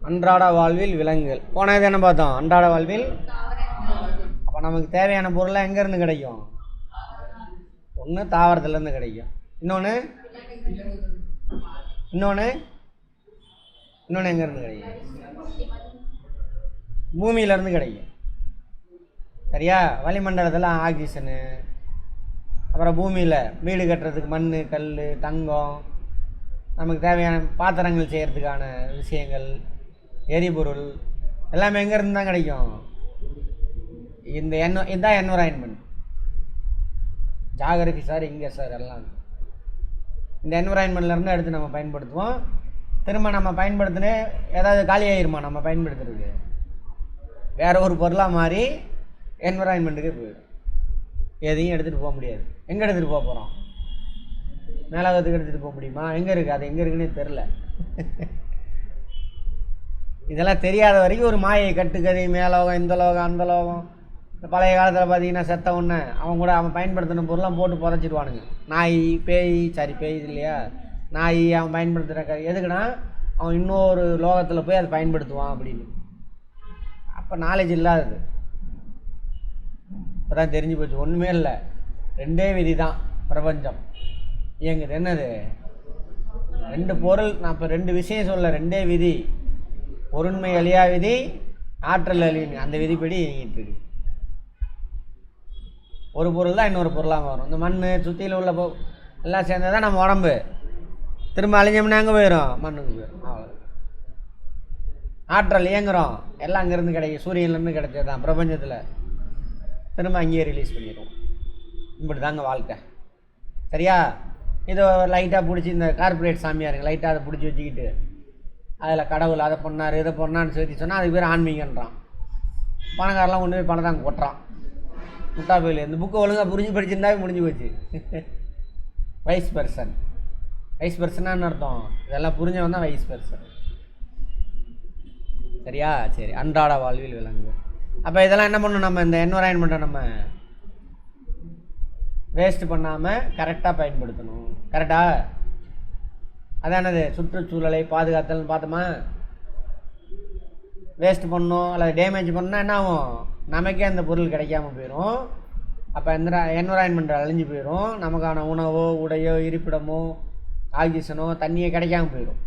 அன்றாட வாழ்வில் விலங்குகள். போனது என்ன பார்த்தோம்? அன்றாட வாழ்வில். அப்போ நமக்கு தேவையான பொருளாக எங்கேருந்து கிடைக்கும்? ஒன்று தாவரத்துலேருந்து கிடைக்கும், இன்னொன்று எங்கேருந்து கிடைக்கும்? பூமியிலேருந்து கிடைக்கும். சரியா? வளிமண்டலத்தில் ஆக்சிஜனு, அப்புறம் பூமியில் வீடு கட்டுறதுக்கு மண், கல், தங்கம், நமக்கு தேவையான பாத்திரங்கள் செய்கிறதுக்கான விஷயங்கள், எரிபொருள் எல்லாமே எங்கேருந்து தான் கிடைக்கும்? இதுதான் என்விரான்மெண்ட். ஜாகிரபி சார் இங்கே சார் எல்லாம் இந்த என்விரான்மெண்ட்லேருந்து எடுத்து நம்ம பயன்படுத்துவோம். திரும்ப நம்ம பயன்படுத்தினே ஏதாவது காலியாகிருமா? நம்ம பயன்படுத்துறதுக்கு வேறு ஒரு பொருளாக மாறி என்விரான்மெண்ட்டுக்கு போயிடும். எதையும் எடுத்துகிட்டு போக முடியாது. எங்கே எடுத்துகிட்டு போக போகிறோம்? மேலகத்துக்கு எடுத்துகிட்டு போக முடியுமா? எங்கே இருக்குது? அது எங்கே இருக்குன்னே தெரில. இதெல்லாம் தெரியாத வரைக்கும் ஒரு மாயை கட்டுக்கதை, மேலோகம், இந்த லோகம், அந்த லோகம். இந்த பழைய காலத்தில் பார்த்தீங்கன்னா செத்த ஒன்று அவன் பயன்படுத்தின பொருளாம் போட்டு புதைச்சிடுவானுங்க. நாய், பேய், பேய் இது இல்லையா, நாய் அவன் பயன்படுத்துகிற எதுக்குன்னா அவன் இன்னொரு லோகத்தில் போய் அதை பயன்படுத்துவான் அப்படின்னு. அப்போ நாலேஜ் இல்லாதது. இப்போ தான் தெரிஞ்சு போச்சு. ஒன்றுமே இல்லை, ரெண்டே விதி தான் பிரபஞ்சம் இயங்குது. என்னது? ரெண்டு பொருள். நான் இப்போ ரெண்டு விஷயம் சொல்ல, ரெண்டே விதி. பொருண்மை அழியா விதி, ஆற்றல் அழிவு. அந்த விதிப்படி இயங்கிட்டு இருக்கு. ஒரு பொருள் தான் இன்னொரு பொருளாக வரும். இந்த மண் சுற்றியில் உள்ள எல்லாம் சேர்ந்தது தான் நம்ம உடம்பு. திரும்ப அழிஞ்சோம்னா எங்கே போயிடும்? மண்ணுக்கு போயிடும். அவ்வளோ. ஆற்றல் இயங்குகிறோம் எல்லாம் அங்கேருந்து கிடைக்கும், சூரியன்லேருந்து கிடைச்சது தான் பிரபஞ்சத்தில். திரும்ப அங்கேயே ரிலீஸ் பண்ணிடுவோம். இப்படி தாங்க வாழ்க்கை. சரியா? இதை லைட்டாக பிடிச்சி இந்த கார்பரேட் சாமியாருங்க லைட்டாக அதை பிடிச்சி வச்சுக்கிட்டு அதில் கடவுள் அதை பண்ணார் இதை பண்ணான்னு சொல்லி சொன்னால் அதுக்கு பேர் ஆன்மீகன்றான். பணக்காரெலாம் கொண்டு போய் பணம் கொட்டுறான். முட்டா போயில் இந்த புக்கை ஒழுங்காக புரிஞ்சு படிச்சிருந்தாவே முடிஞ்சு போச்சு. வைஸ் பர்சனான்னு அர்த்தம். இதெல்லாம் புரிஞ்சவன் தான் வைஸ் பர்சன். சரியா? சரி. அன்றாட வாழ்வில் விலங்கு. அப்போ இதெல்லாம் என்ன பண்ணணும்? நம்ம இந்த என்விரான்மெண்ட்டை நம்ம வேஸ்ட் பண்ணாமல் கரெக்டாக பயன்படுத்தணும். கரெக்டா? அதானது சுற்றுச்சூழலை பாதுகாத்தல்னு பார்த்தோமா? வேஸ்ட் பண்ணணும் அல்லது டேமேஜ் பண்ணால் என்ன ஆகும்? நமக்கே அந்த பொருள் கிடைக்காம போயிடும். அப்போ என்விரான்மெண்ட் அழிஞ்சு போயிடும். நமக்கான உணவோ, உடையோ, இருப்பிடமோ, ஆக்சிஜனோ, தண்ணியோ கிடைக்காம போயிடும்.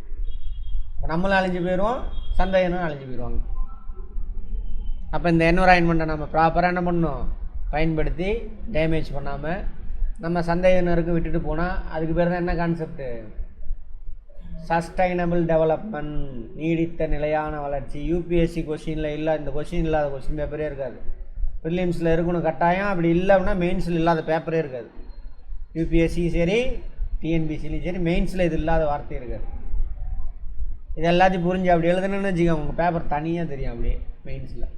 அப்போ நம்மளும் அழிஞ்சு போயிடும், சந்தையினும் அழிஞ்சு போயிடுவாங்க. அப்போ இந்த என்விரான்மெண்ட்டை நம்ம ப்ராப்பராக என்ன பண்ணணும்? பயன்படுத்தி டேமேஜ் பண்ணாமல் நம்ம சந்தையினருக்கு விட்டுட்டு போனால் அதுக்கு பேர் தான் என்ன கான்செப்டு? சஸ்டைனபிள் டெவலப்மெண்ட், நீடித்த நிலையான வளர்ச்சி. யூபிஎஸ்சி கொஸ்டினில் இல்லை, இந்த கொஸ்டின் இல்லாத கொஸ்டின் பேப்பரே இருக்காது. ப்ரிலிம்ஸில் இருக்கணும் கட்டாயம். அப்படி இல்லை அப்படின்னா மெயின்ஸில் இல்லாத பேப்பரே இருக்காது. யூபிஎஸ்சியும் சரி, டிஎன்பிசிலையும் சரி, மெயின்ஸில் இது இல்லாத வார்த்தை இருக்காது. இது எல்லாத்தையும் புரிஞ்சு அப்படி எழுதுணுன்னு வச்சுக்கோங்க, உங்கள் பேப்பர் தனியாக தெரியும் அப்படியே மெயின்ஸில்.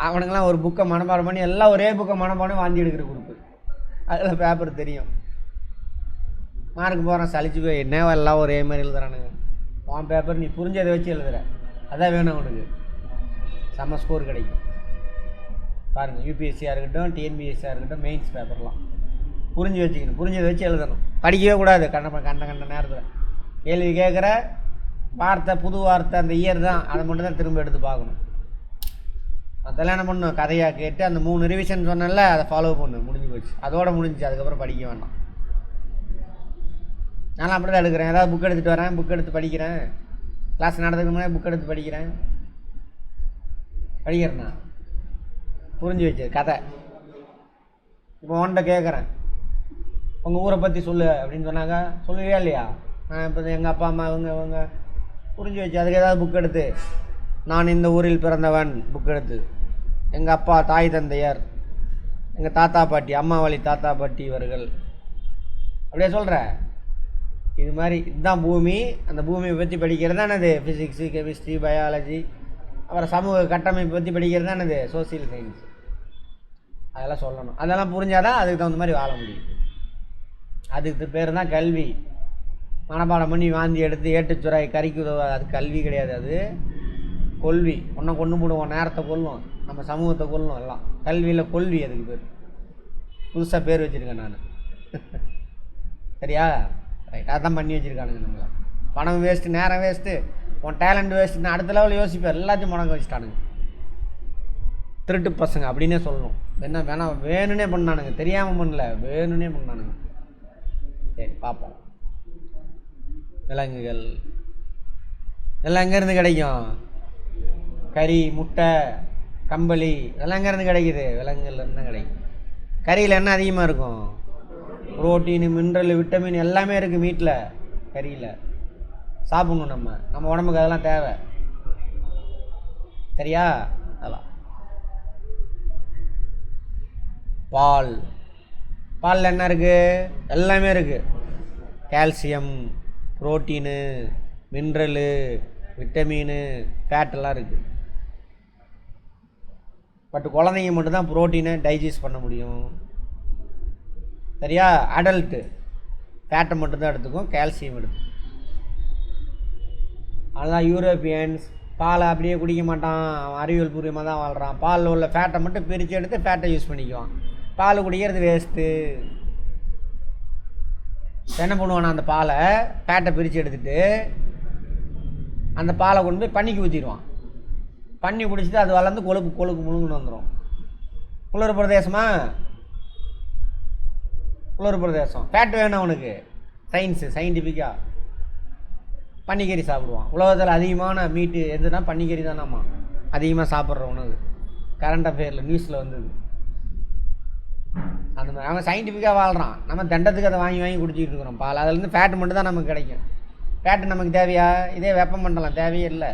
அவனுங்களாம் ஒரு புக்கை மனப்பாடம் பண்ணி எல்லாம் ஒரே புக்கை மனப்பாடம் வாந்தி எடுக்கிற குரூப்பு. அதில் பேப்பர் தெரியும். மார்க் போகிறேன் சளிச்சு போய் என்ன எல்லாம் ஒரே மாதிரி எழுதுறானுங்க. உன் பேப்பர் நீ புரிஞ்சதை வச்சு எழுதுற, அதான் வேணும் உனக்கு. செம்ம ஸ்கோர் கிடைக்கும். பாருங்கள், யூபிஎஸ்சியாக இருக்கட்டும், டிஎன்பிஎஸ்சியாக இருக்கட்டும், மெயின்ஸ் பேப்பர்லாம் புரிஞ்சு வச்சுக்கணும். புரிஞ்சதை வச்சு எழுதணும். படிக்கவே கூடாது கண்ட நேரத்தில். கேள்வி கேட்குற வார்த்தை, புது வார்த்தை, அந்த இயர் தான், அதை மட்டும் தான் திரும்ப எடுத்து பார்க்கணும். அதெல்லாம் என்ன பண்ணணும்? கதையாக கேட்டு அந்த 3 ரிவிஷன் சொன்னல அதை ஃபாலோ பண்ணு. முடிஞ்சு போச்சு, அதோடு முடிஞ்சு. அதுக்கப்புறம் படிக்க வேண்டாம். நானும் அப்படி தான் எடுக்கிறேன். ஏதாவது புக் எடுத்துகிட்டு வரேன், புக் எடுத்து படிக்கிறேன். கிளாஸ் நடத்துக்கு முன்னாடி புக் எடுத்து படிக்கிறேண்ணா. புரிஞ்சு வச்சது கதை. இப்போ உன்கிட்ட கேட்குறேன், உங்கள் ஊரை பற்றி சொல்லு அப்படின்னு சொன்னாங்க. சொல்லுவியா இல்லையா? நான் இப்போ எங்கள் அப்பா அம்மா இவங்க புரிஞ்சு வச்சு அதுக்கு ஏதாவது புக் எடுத்து, நான் இந்த ஊரில் பிறந்தவன் புக் எடுத்து, எங்கள் அப்பா தாய் தந்தையர், எங்கள் தாத்தா பாட்டி, அம்மா வழி தாத்தா பாட்டி இவர்கள், அப்படியே சொல்கிறேன். இது மாதிரி இதுதான் பூமி. அந்த பூமியை பற்றி படிக்கிறது தான் என்னது? Physics, chemistry, biology. அப்புறம் சமூக கட்டமைப்பு பற்றி படிக்கிறது தான் என்னது? Social science. அதெல்லாம் சொல்லணும். அதெல்லாம் புரிஞ்சாதான் அதுக்கு தகுந்த மாதிரி வாழ முடியும். அதுக்கு பேர் தான் கல்வி. மனப்பாடம் பண்ணி வாந்தி எடுத்து ஏட்டுச்சுராய் கறிக்கு உதவாது. அது கல்வி கிடையாது, அது கொல்வி. ஒன்றை கொண்டு போடுவோம், நேரத்தை கொல்லும், நம்ம சமூகத்தை கொல்லும். எல்லாம் கல்வியில் கொல்வி. அதுக்கு பேர் புதுசாக பேர் வச்சுருக்கேன் நான். சரியா? ரைட். அதான் பண்ணி வச்சுருக்கானுங்க நம்மளை. பணம் வேஸ்ட்டு, நேரம் வேஸ்ட்டு, உன் டேலண்ட் வேஸ்ட். நான் அடுத்த லெவலில் யோசிப்பேன், எல்லாத்தையும் முடங்க வச்சுட்டானுங்க. திருட்டு பசங்க அப்படின்னே சொல்லணும். என்ன வேணாம், வேணும்னே பண்ணானுங்க, தெரியாமல் பண்ணல, வேணும்னே பண்ணானுங்க. சரி பார்ப்போம். விலங்குகள் இதெல்லாம் எங்கேருந்து கிடைக்கும்? கறி, முட்டை, கம்பளி இதெல்லாம் எங்கேருந்து கிடைக்குது? விலங்குகள்லேருந்து கிடைக்கும். கறியில் என்ன அதிகமாக இருக்கும்? புரோட்டீனு, மினரல், விட்டமின் எல்லாமே இருக்குது மீட்டில், கறியில். சாப்பிட்ணும், நம்ம உடம்புக்கு அதெல்லாம் தேவை. சரியா? அதெல்லாம். பாலில் என்ன இருக்குது? எல்லாமே இருக்குது. கால்சியம், புரோட்டீனு, மினரலு, விட்டமினு, ஃபேட்டெல்லாம் இருக்குது. பட் குழந்தைங்க மட்டும்தான் புரோட்டீனை டைஜஸ்ட் பண்ண முடியும். சரியா? அடல்ட்டு ஃபேட்டை மட்டும்தான் எடுத்துக்கும், கால்சியம் எடுத்துக்கும். அதுதான் யூரோப்பியன்ஸ் பாலை அப்படியே குடிக்க மாட்டான், அவன் அறிவியல் பூர்வமாக தான் வாழ்கிறான். பாலில் உள்ள ஃபேட்டை மட்டும் பிரித்து எடுத்து ஃபேட்டை யூஸ் பண்ணிக்குவான். பால் குடிக்கிறது வேஸ்ட்டு. என்ன பண்ணுவானா, அந்த பாலை ஃபேட்டை பிரித்து எடுத்துகிட்டு அந்த பாலை கொண்டு போய் பண்ணிக்கு ஊற்றிடுவான். பண்ணி குடிச்சிட்டு அது வளர்ந்து கொழுக்கு முழுங்குன்னு வந்துடும். குளிர் பிரதேசமா? குளிர் பிரதேசம். ஃபேட் வேணும் அவனுக்கு. சயின்டிஃபிக்காக பன்னிக்கறி சாப்பிடுவான். உலகத்தில் அதிகமான மீட்டு எதுனா பன்னிக்கறி தானாம்மா அதிகமாக சாப்பிட்ற உணவு. கரண்ட் அஃபேரில் நியூஸில் வந்தது. அந்த மாதிரி அவன் சயின்டிஃபிக்காக வாழ்கிறான். நம்ம தண்டத்துக்கு அதை வாங்கி குடிச்சிக்கிட்டு இருக்கிறோம் பால். அதுலேருந்து ஃபேட் மட்டும் தான் நமக்கு கிடைக்கும். ஃபேட்டு நமக்கு தேவையா? இதே வெப்பமண்டலம் தேவையே இல்லை.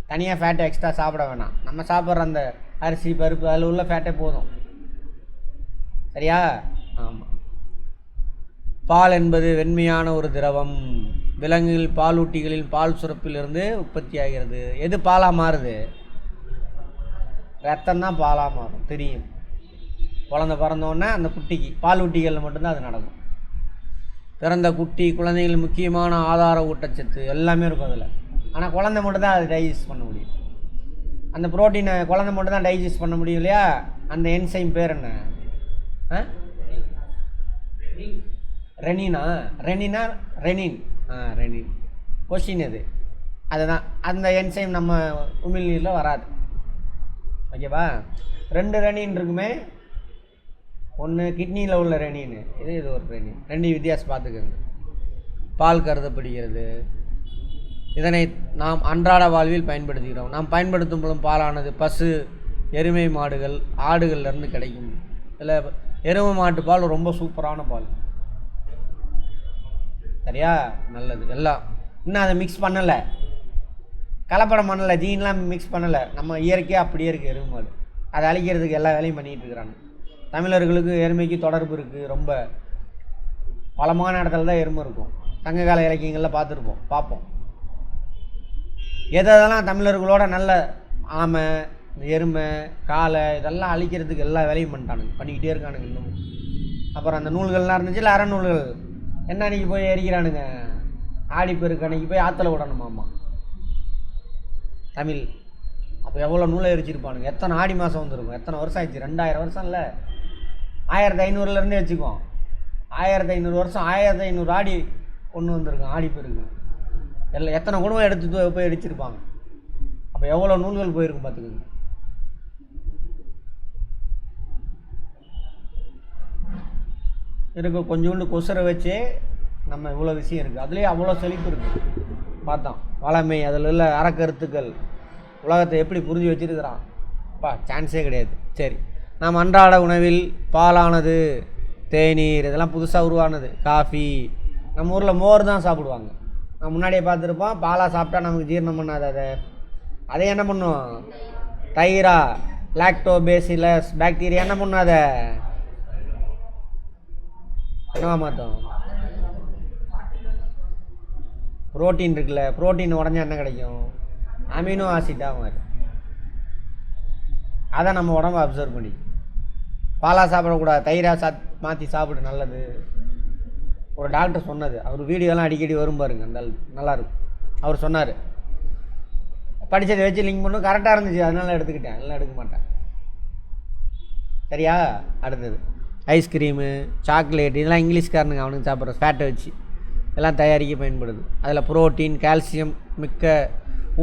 தனியாக ஃபேட்டை எக்ஸ்ட்ரா சாப்பிட வேணாம். நம்ம சாப்பிட்ற அந்த அரிசி, பருப்பு அதில் உள்ள ஃபேட்டே போதும். சரியா? ஆமாம். பால் என்பது வெண்மையான ஒரு திரவம். விலங்குகள் பாலூட்டிகளின் பால் சுரப்பிலிருந்து உற்பத்தி ஆகிறது. எது பாலாக மாறுது? ரத்தம் தான் பாலாக மாறும், தெரியும். குழந்தை பிறந்தோடனே அந்த குட்டிக்கு பாலூட்டிகளில் மட்டும்தான் அது நடக்கும். பிறந்த குட்டி, குழந்தைகள் முக்கியமான ஆதார ஊட்டச்சத்து எல்லாமே இருக்கும் அதில். ஆனால் குழந்தை மட்டும்தான் அது டைஜஸ்ட் பண்ண முடியும். அந்த புரோட்டீனை குழந்தை மட்டும்தான் டைஜஸ்ட் பண்ண முடியும் இல்லையா? அந்த என்சைம் பேர் என்ன? ரெனின். கொஸ்டின் அது. அதுதான் அந்த என்சைம் நம்ம உமிழ்நீரில் வராது. ஓகேவா? 2 ரெனின் இருக்குமே. ஒன்று கிட்னியில் உள்ள ரெனின், இது ஒரு ரெனின். 2 வித்தியாசம் பார்த்துக்கோங்க. பால் கருதப்படுகிறது. இதனை நாம் அன்றாட வாழ்வில் பயன்படுத்துகிறோம். நாம் பயன்படுத்தும் பொழுது பாலானது பசு, எருமை மாடுகள், ஆடுகள்லேருந்து கிடைக்கும். இதில் எருமை மாட்டு பால் ரொம்ப சூப்பரான பால். சரியா? நல்லது. எல்லாம் இன்னும் அதை மிக்ஸ் பண்ணலை, கலப்படம் பண்ணலை, ஜீன்லாம் மிக்ஸ் பண்ணலை. நம்ம இயற்கையாக அப்படியே இருக்குது எருமை மாடு. அதை அழிக்கிறதுக்கு எல்லா வேலையும் பண்ணிகிட்டு இருக்கிறாங்க. தமிழர்களுக்கு எருமைக்கு தொடர்பு இருக்குது. ரொம்ப பலமான இடத்துல தான் எருமை இருக்கும். சங்ககால இலக்கியங்களில் பார்ப்போம். எதெல்லாம் தமிழர்களோட நல்ல ஆமை, எருமை, காளை இதெல்லாம் அழிக்கிறதுக்கு எல்லா வேலையும் பண்ணிக்கிட்டே இருக்கானுங்க இன்னும். அப்புறம் அந்த நூல்கள்லாம் இருந்துச்சு இல்லை, அறநூல்கள் என்ன அன்றைக்கி போய் எரிக்கிறானுங்க. ஆடிப்பெருக்கு அன்றைக்கி போய் ஆற்றுல விடணுமாம்மா தமிழ். அப்போ எவ்வளோ நூலை எரிச்சிருப்பானுங்க. எத்தனை ஆடி மாதம் வந்துருக்கும், எத்தனை வருஷம் ஆயிடுச்சு? 2000 வருஷம் இல்லை, 1500 வச்சுக்கோம். 1500 வருஷம், 1500 ஆடி கொண்டு வந்திருக்கோம். ஆடிப்பெருக்கு எல்லாம் எத்தனை குடும்பம் எடுத்து போய் எரிச்சிருப்பாங்க. அப்போ எவ்வளோ நூல்கள் போயிருக்கும் பார்த்துக்கோங்க. இருக்கு கொஞ்சோண்டு கொசுரை வச்சு நம்ம இவ்வளோ விஷயம் இருக்குது. அதுலேயே அவ்வளோ செழிப்பு இருக்குது. பார்த்தோம் வளமை, அதில் உள்ள அறக்கருத்துக்கள், உலகத்தை எப்படி புரிஞ்சு வச்சுருக்கிறான் சான்ஸே கிடையாது. சரி, நாம் அன்றாட உணவில் பாலானது, தேநீர் இதெல்லாம் புதுசாக உருவானது. காஃபி, நம்ம ஊரில் மோர் தான் சாப்பிடுவாங்க. நான் முன்னாடியே பார்த்துருப்போம். பாலாக சாப்பிட்டா நமக்கு ஜீரணம் பண்ணாது. அதை என்ன பண்ணும்? தைரா, லாக்டோபேசிலஸ் பாக்டீரியா என்ன பண்ணும்? அதை என்னவா மாற்றோம்? புரோட்டீன் இருக்குல்ல, புரோட்டீன் உடஞ்சா என்ன கிடைக்கும்? அமினோ ஆசிட்டாக மாறி அதை நம்ம உடம்பு அப்சர்வ் பண்ணி. பாலாக சாப்பிடக்கூடாது, தயிராக மாற்றி சாப்பிடு, நல்லது. ஒரு டாக்டர் சொன்னது. அவர் வீடியோலாம் அடிக்கடி வரும் பாருங்க, அந்த நல்லாயிருக்கும். அவர் சொன்னார், படித்ததை வச்சு லிங்க் பண்ணும், கரெக்டாக இருந்துச்சு, அதனால எடுத்துக்கிட்டேன், எல்லாம் எடுக்க மாட்டேன். சரியா? அடுத்தது ஐஸ்கிரீமு, சாக்லேட் இதெல்லாம் இங்கிலீஷ்காரனுங்க அவனுக்கு சாப்பிட்ற ஃபேட்டை வச்சு. எல்லாம் தயாரிக்க பயன்படுது. அதில் புரோட்டீன், கால்சியம் மிக்க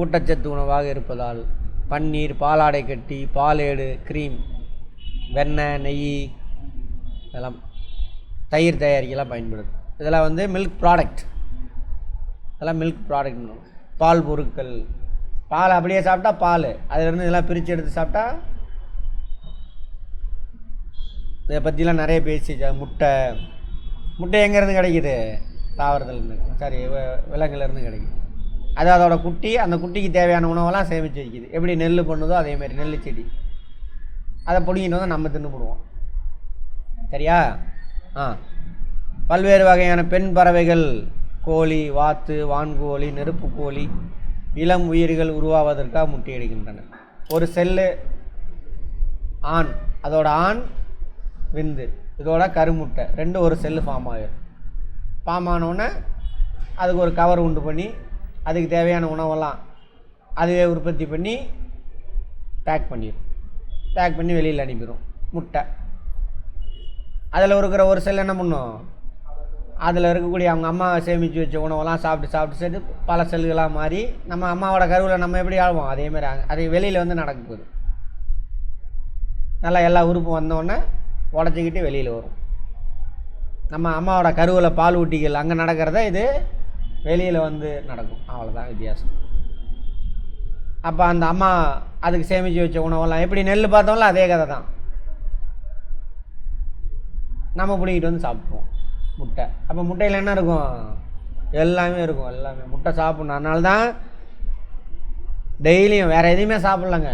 ஊட்டச்சத்து உணவாக இருப்பதால் பன்னீர், பாலாடை கட்டி, பாலேடு, க்ரீம், வெண்ணெய், நெய், இதெல்லாம் தயிர் தயாரிக்கலாம் பயன்படுது. இதெல்லாம் வந்து மில்க் ப்ராடக்ட். இதெல்லாம் மில்க் ப்ராடக்ட். பால் பொருட்கள், பால் அப்படியே சாப்பிட்டா பால், அதிலிருந்து இதெல்லாம் பிரித்து எடுத்து சாப்பிட்டா. இதை பற்றிலாம் நிறைய பேசிச்சு. முட்டை எங்கேருந்து கிடைக்கிது? தாவரத்துலேருந்து, சாரி விலங்குலேருந்து கிடைக்குது. அது அதோட குட்டி, அந்த குட்டிக்கு தேவையான உணவெல்லாம் சேமித்து வைக்கிது. எப்படி நெல் பண்ணுதோ அதேமாதிரி நெல் செடி, அதை பிடிங்கிட்டு வந்து நம்ம தின்னு போடுவோம். சரியா? பல்வேறு வகையான பெண் பறவைகள், கோழி, வாத்து, வான்கோழி, நெருப்பு கோழி, இளம் உயிர்கள் உருவாவதற்காக முட்டையிடுகின்றன. ஒரு செல்லு ஆண், அதோட ஆண் விந்து, இதோட கருமுட்டை ரெண்டு ஒரு செல்லு ஃபார்ம் ஆகிடும். ஃபார்ம் ஆனோடனே அதுக்கு ஒரு கவர் உண்டு பண்ணி அதுக்கு தேவையான உணவெல்லாம் அதுவே உற்பத்தி பண்ணி பேக் பண்ணிடும். பேக் பண்ணி வெளியில் அனுப்பிடும் முட்டை. அதில் இருக்கிற ஒரு செல் என்ன பண்ணும்? அதில் இருக்கக்கூடிய அவங்க அம்மா சேமித்து வச்ச உணவெல்லாம் சாப்பிட்டு பல செல்களாக மாறி நம்ம அம்மாவோட கருவில் நம்ம எப்படி ஆழ்வோம் அதேமாதிரி அது வெளியில் வந்து நடக்க போகுது. நல்லா எல்லா உறுப்பும் வந்தோடனே உடச்சிக்கிட்டு வெளியில் வரும். நம்ம அம்மாவோட கருவில் பால் ஊட்டிகள் அங்கே நடக்கிறத இது வெளியில் வந்து நடக்கும். அவ்வளோதான் வித்தியாசம். அப்போ அந்த அம்மா அதுக்கு சேமித்து வச்ச உணவெல்லாம் எப்படி நெல் பார்த்தோம்ல அதே கதை தான். நம்ம பிடிக்கிட்டு வந்து சாப்பிடுவோம் முட்டை. அப்போ முட்டையில் என்ன இருக்கும்? எல்லாமே இருக்கும். எல்லாமே முட்டை சாப்பிட்ணும். அதனால தான் டெய்லியும் வேறு எதையுமே சாப்பிட்லங்க.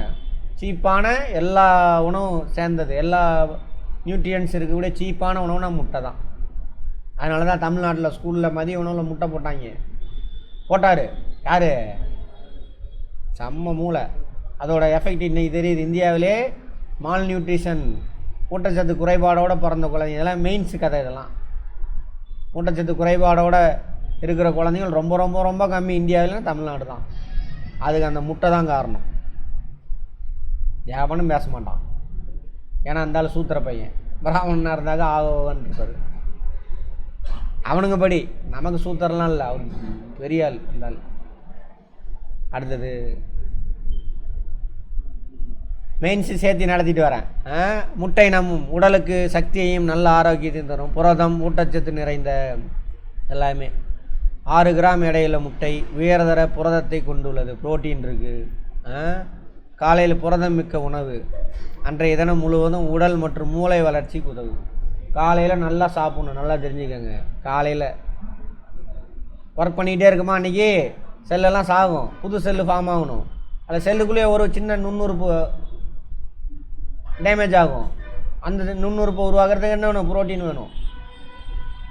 சீப்பான எல்லா உணவும் சேர்ந்தது, எல்லா நியூட்ரியன்ஸ் இருக்கக்கூடிய சீப்பான உணவுனா முட்டை தான். அதனால தான் தமிழ்நாட்டில் ஸ்கூலில் மதிய உணவில் முட்டை போட்டார். யார்? செம்ம மூளை. அதோட எஃபெக்ட் இன்றைக்கி தெரியுது. இந்தியாவிலே மால் நியூட்ரிஷன், ஊட்டச்சத்து குறைபாடோடு பிறந்த குழந்தைங்க, இதெல்லாம் மெயின்ஸு கதை. இதெல்லாம் ஊட்டச்சத்து குறைபாடோடு இருக்கிற குழந்தைகள் ரொம்ப ரொம்ப ரொம்ப கம்மி இந்தியாவில்னா தமிழ்நாடு தான். அதுக்கு அந்த முட்டை தான் காரணம். எவனும் பேச மாட்டான். ஏன்னா இருந்தாலும் சூத்திர பையன், பிராமணனாக இருந்தாக்க ஆகோன்னு இருப்பார். அவனுங்க படி, நமக்கு சூத்திரலாம் இல்லை, அவனுக்கு பெரிய ஆள் இருந்தாலும். அடுத்தது மெயின்ஸு சேர்த்து நடத்திட்டு வரேன். முட்டை நம் உடலுக்கு சக்தியையும் நல்ல ஆரோக்கியத்தையும் தரும். புரதம், ஊட்டச்சத்து நிறைந்த எல்லாமே. 6 கிராம் எடையுள்ள முட்டை உயர்தர புரதத்தை கொண்டுள்ளது. புரோட்டீன் இருக்குது. காலையில் புரதம் மிக்க உணவு. அன்றைய தினம் முழுவதும் உடல் மற்றும் மூளை வளர்ச்சிக்கு உதவும். காலையில் நல்லா சாப்பிட்ணும். நல்லா தெரிஞ்சுக்கோங்க. காலையில் ஒர்க் பண்ணிக்கிட்டே இருக்குமா, அன்றைக்கி செல்லெல்லாம் சாகும், புது செல்லு ஃபார்ம் ஆகணும். அந்த செல்லுக்குள்ளேயே ஒரு சின்ன நுண்ணுறுப்பு டேமேஜ் ஆகும். அந்த நுண்ணுறுப்பு உருவாக்குறதுக்கு என்ன வேணும்? புரோட்டீன் வேணும்.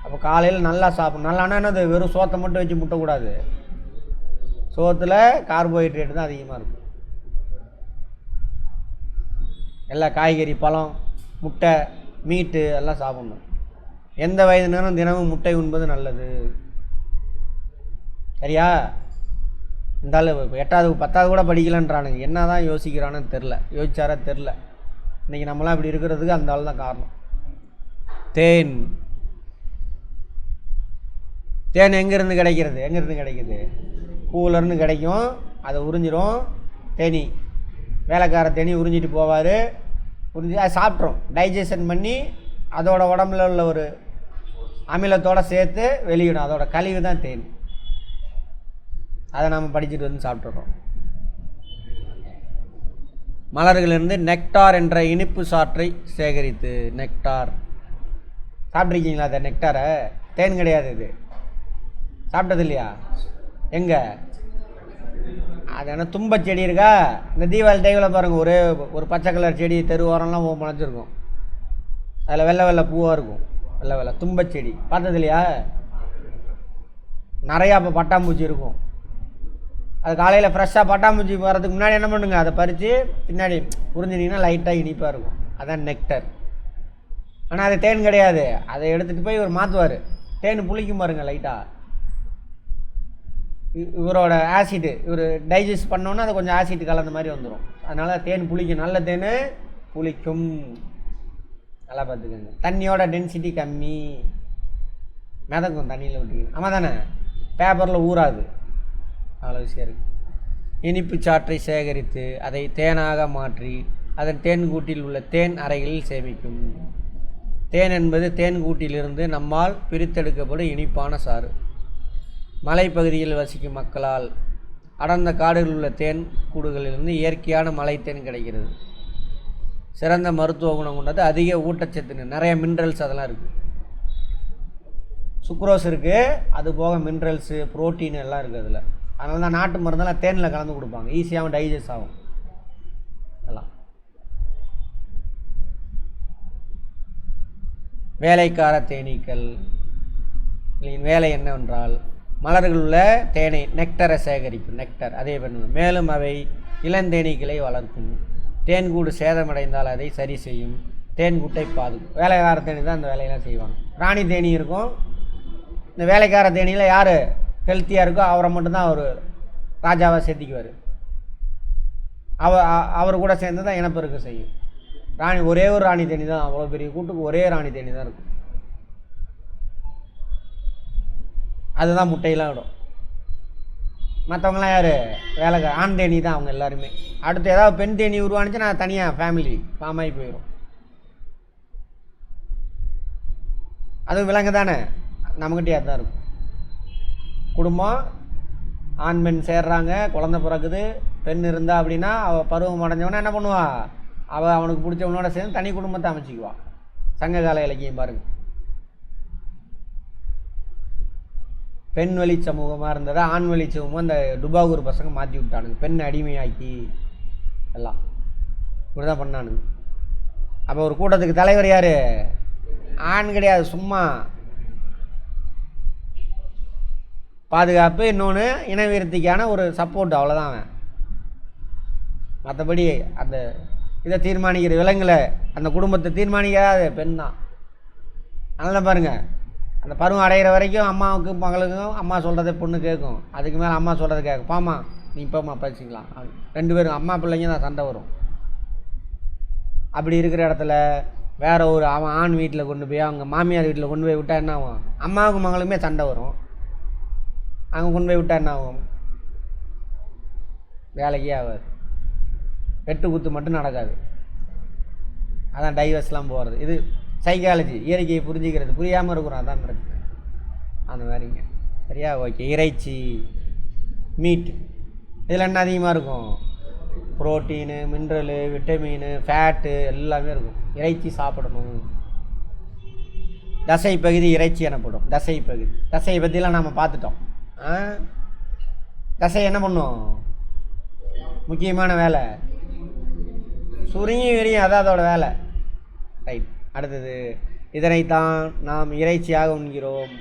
அப்போ காலையில் நல்லா சாப்பிடணும். நல்லானா என்னது? வெறும் சோத்தை மட்டும் வச்சு முட்டக்கூடாது. சோத்தில் கார்போஹைட்ரேட் தான் அதிகமாக இருக்கும். எல்லா காய்கறி, பழம், முட்டை, மீட்டு எல்லாம் சாப்பிட்ணும். எந்த வயதினரும் தினமும் முட்டை உண்பது நல்லது. சரியா? இருந்தாலும் 8வது 10வது கூட படிக்கலன்றானுங்க. என்ன தான் யோசிக்கிறான்னு தெரில, யோசிச்சாரா தெரில. இன்றைக்கி நம்மளாம் இப்படி இருக்கிறதுக்கு அந்த ஆள் தான் காரணம். தேன் எங்கேருந்து கிடைக்கிது? பூவிலேருந்து கிடைக்கும். அதை உறிஞ்சிரும். தேனி, வேலைக்கார தேனி உறிஞ்சிட்டு போவார். உறிஞ்சி அதை சாப்பிட்றோம். டைஜஷன் பண்ணி அதோட உடம்புல உள்ள ஒரு அமிலத்தோடு சேர்த்து வெளியிடும். அதோட கழிவு தான் தேன். அதை நம்ம படிச்சுட்டு வந்து சாப்பிட்றோம். மலர்களிலிருந்து நெக்டார் என்ற இனிப்பு சாற்றை சேகரித்து. நெக்டார் சாப்பிட்ருக்கீங்களா? அதை நெக்டாரை? தேன் கிடையாது இது. சாப்பிட்டது இல்லையா? எங்கே? அது என்ன தும்பச்செடி இருக்கா? இந்த தீபாவளி டைமில் பாருங்கள், ஒரு பச்சை கலர் செடி தெரு ஓரம்லாம் முளைச்சிருக்கும். அதில் வெள்ளை பூவாக இருக்கும். வெள்ளை தும்பச்செடி பார்த்தது இல்லையா? நிறையா அப்போ பட்டாம்பூச்சி இருக்கும். அது காலையில் ஃப்ரெஷ்ஷாக பட்டாம்பூச்சி வரதுக்கு முன்னாடி என்ன பண்ணுங்க? அதை பறித்து பின்னாடி உறிஞ்சிட்டிங்கன்னா லைட்டாக இனிப்பாக இருக்கும். அதான் நெக்டர். ஆனால் அது தேன் கிடையாது. அதை எடுத்துகிட்டு போய் இவர் மாற்றுவார். தேன் புளிக்கும் பாருங்கள் லைட்டாக. இவரோட ஆசிட்டு இவர் டைஜஸ்ட் பண்ணோன்னா அது கொஞ்சம் ஆசிட் கலந்த மாதிரி வந்துடும். அதனால் தேன் புளிக்கும். நல்ல தேன் புளிக்கும். நல்லா பார்த்துக்கோங்க. தண்ணியோட டென்சிட்டி கம்மி. மிதக்கும் தண்ணியில் விட்டுக்கணும். ஆமாம் தானே, பேப்பரில் ஊறாது. அவ்வளோ விஷயம் இருக்குது. இனிப்பு சாற்றை சேகரித்து அதை தேனாக மாற்றி அதன் தேன்கூட்டில் உள்ள தேன் அறைகளில் சேமிக்கும். தேன் என்பது தேன்கூட்டிலிருந்து நம்மால் பிரித்தெடுக்கப்படும் இனிப்பான சாறு. மலைப்பகுதியில் வசிக்கும் மக்களால் அடர்ந்த காடுகளில் உள்ள தேன் கூடுகளிலிருந்து இயற்கையான மலை தேன் கிடைக்கிறது. சிறந்த மருத்துவ குணம் கொண்டது, அதிக ஊட்டச்சத்து, நிறைய மினரல்ஸ் அதெல்லாம் இருக்குது. சுக்ரோஸ் இருக்குது, அது போக மினரல்ஸு ப்ரோட்டீன் எல்லாம் இருக்குது அதில். அதனால தான் நாட்டு மருந்தெல்லாம் தேனில் கலந்து கொடுப்பாங்க, ஈஸியாகவும் டைஜஸ்ட் ஆகும். எல்லாம் வேலைக்கார தேனீக்கள் வேலை என்னவென்றால் மலர்கள் உள்ள தேனை நெக்டரை சேகரிக்கும். நெக்டர் அதே பண்ணும். மேலும் அவை இளந்தேனீக்களை வளர்க்கும். தேன்கூடு சேதமடைந்தால் அதை சரி செய்யும். தேன்கூட்டை பாதுகாக்கும். வேலைக்கார தேனி தான் அந்த வேலையெல்லாம் செய்வாங்க. ராணி தேனி இருக்கும். இந்த வேலைக்கார தேனியில் யார் ஹெல்த்தியாக இருக்கோ அவரை மட்டும்தான் அவர் ராஜாவை சேர்த்திக்குவார். அவர் கூட சேர்ந்து தான் இனப்பெருக்க செய்யும். ராணி ஒரே ஒரு ராணி தேனி தான், அவ்வளோ பெரிய கூட்டுக்கு ஒரே ராணி தேனி தான் இருக்கும். அதுதான் முட்டையெல்லாம் விடும். மற்றவங்களாம் யார் வேலைக்கார ஆண் தேனி தான் அவங்க எல்லாருமே. அடுத்து ஏதாவது பெண் தேனி உருவானுச்சு நான் தனியாக ஃபேமிலி ஃபார்ம் ஆகி போயிடும். அது விலங்கு தானே, நம்மகிட்டே அதுதான் இருக்கும். குடும்பம் ஆண் பெண் சேர்றாங்க, குழந்தை பிறக்குது. பெண் இருந்தா அப்படின்னா அவள் பருவம் அடைஞ்சவொன்னே என்ன பண்ணுவா, அவள் அவனுக்கு பிடிச்சவனோட சேர்ந்து தனி குடும்பத்தை அமைச்சிக்குவாள். சங்ககால இலக்கியம் பாருங்கள். பெண் வழி சமூகமாக இருந்ததை ஆண் வழி சமூகம் அந்த டுபாகூர் பசங்க மாற்றி விட்டானுங்க. பெண் அடிமையாக்கி எல்லாம் இப்படி தான் பண்ணானுங்க. அப்போ ஒரு கூட்டத்துக்கு தலைவர் யார்? ஆண் கிடையாது, சும்மா பாதுகாப்பு, இன்னொன்று இனவிருத்திக்கான ஒரு சப்போர்ட், அவ்வளோதான் அவன். மற்றபடி அந்த இதை தீர்மானிக்கிற விலங்குல அந்த குடும்பத்தை தீர்மானிக்காத பெண் தான். அதனால பாருங்கள், அந்த பருவம் அடைகிற வரைக்கும் அம்மாவுக்கும் மகளுக்கும் அம்மா சொல்கிறத பொண்ணு கேட்கும். அதுக்கு மேலே அம்மா சொல்கிறத கேட்கும். பாமா நீ இப்போம்மா பேசிக்கலாம். ரெண்டு பேரும் அம்மா பிள்ளைங்க தான் சண்டை வரும். அப்படி இருக்கிற இடத்துல வேற ஒரு அவன் ஆண் வீட்டில் கொண்டு போய் அவங்க மாமியார் வீட்டில் கொண்டு போய் விட்டா என்ன ஆகும்? அம்மாவுக்கும் மகளுமே சண்டை வரும். அங்கே கொண்டு போய் விட்டா என்ன ஆகும்? வேலைக்கே ஆகாது. வெட்டு குத்து மட்டும் நடக்காது. அதான் டைவர்ஸ்லாம் போகிறது. இது சைக்காலஜி, இயற்கையை புரிஞ்சிக்கிறது. புரியாமல் இருக்கிறோம், அதான் பிரச்சனை. அந்த மாதிரிங்க. சரியா? ஓகே. இறைச்சி, மீட், இதில் என்ன அதிகமாக இருக்கும்? புரோட்டீனு, மினரலு, விட்டமின், ஃபேட்டு எல்லாமே இருக்கும். இறைச்சி சாப்பிடணும். தசை பகுதி இறைச்சி எனப்படும். தசை பகுதி, தசையை பற்றிலாம் நம்ம பார்த்துட்டோம். தசை என்ன பண்ணும்? முக்கியமான வேலை சுருங்கி விரியும், அதான் அதோட வேலை. ரைட். அடுத்தது, இதனைத்தான் நாம் இறைச்சியாக உண்கிறோம்.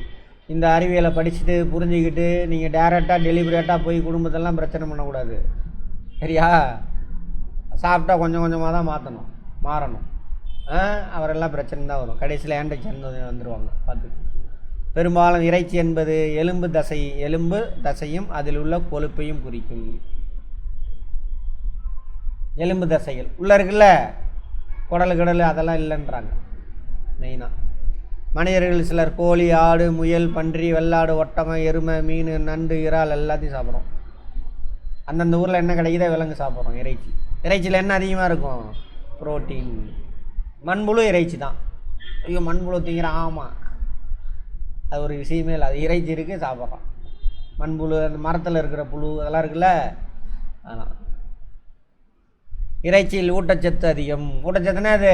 இந்த அறிவியலை படிச்சுட்டு புரிஞ்சுக்கிட்டு நீங்கள் டேரெக்டாக டெலிபரேட்டாக போய் குடும்பத்தெல்லாம் பிரச்சனை பண்ணக்கூடாது. சரியா? சாப்பிட்டா கொஞ்சம் கொஞ்சமாக தான் மாறணும். அவரெல்லாம் பிரச்சனை தான் வரும். கடைசியில் ஏண்டை சேர்ந்து வந்துடுவாங்க. பார்த்து. பெரும்பாலும் இறைச்சி என்பது எலும்பு தசையும் அதில் உள்ள கொழுப்பையும் குறிக்கும். எலும்பு தசைகள் உள்ளே இருக்குல்ல, குடல் அதெல்லாம் இல்லைன்றாங்க மெயினாக. மனிதர்கள் சிலர் கோழி, ஆடு, முயல், பன்றி, வெள்ளாடு, ஒட்டகம், எருமை, மீன், நண்டு, இறால் எல்லாத்தையும் சாப்பிட்றோம். அந்தந்த ஊரில் என்ன கிடைக்குதோ விலங்கு சாப்பிட்றோம். இறைச்சியில் என்ன அதிகமாக இருக்கும்? புரோட்டீன். மண்புழு இறைச்சி தான். ஐயோ மண்புழு திங்கிறான். ஆமாம், அது ஒரு விஷயமே இல்லை. அது இறைச்சி இருக்குது, சாப்பிட்றோம். மண்புழு, அந்த மரத்தில் இருக்கிற புழு அதெல்லாம் இருக்குல்ல, அதெல்லாம். இறைச்சியில் ஊட்டச்சத்து அதிகம். ஊட்டச்சத்துனா அது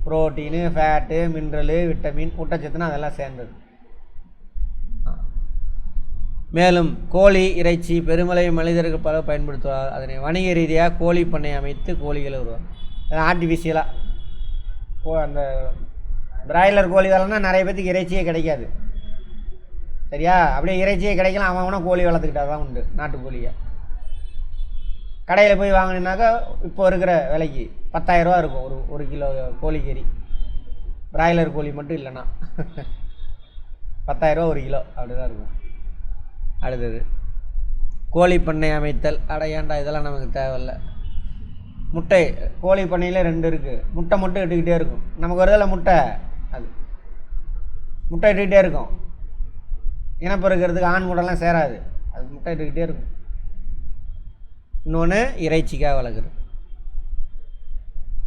புரோட்டீனு, ஃபேட்டு, மினரலு, விட்டமின். ஊட்டச்சத்துனா அதெல்லாம் சேர்ந்தது. மேலும் கோழி இறைச்சி பெருமளை மனிதர்கள் பல பயன்படுத்துவார். அதனை வணிக ரீதியாக கோழி பண்ணை அமைத்து கோழிகளை உருவாங்க. ஆர்டிஃபிஷியலாக அந்த பிராய்லர் கோழி வளர்னா நிறைய பேத்துக்கு இறைச்சியே கிடைக்காது. சரியா? அப்படியே இறைச்சியே கிடைக்கலாம், அவன் கோழி வளர்த்துக்கிட்டா தான் உண்டு. நாட்டுக்கோழியை கடையில் போய் வாங்கினாக்கா இப்போ இருக்கிற விலைக்கு 10,000 ரூபா இருக்கும் ஒரு கிலோ கோழிக்கறி. பிராய்லர் கோழி மட்டும் இல்லைன்னா 10,000 ரூபா ஒரு கிலோ, அப்படி தான் இருக்கும். அடுத்தது, கோழி பண்ணை அமைத்தல். ஏன்டா இதெல்லாம் நமக்கு தேவையில்லை. முட்டை, கோழி பண்ணையில் 2 இருக்குது. முட்டை மட்டும் இட்டுக்கிட்டே இருக்கும். நமக்கு வருதில்ல முட்டை, அது முட்டை இட்டுக்கிட்டே இருக்கும். இனப்பெருக்கிறதுக்கு ஆண் கூடலாம் சேராது, அது முட்டை இட்டுக்கிட்டே இருக்கும். இன்னொன்று இறைச்சிக்காக வளர்க்குறது,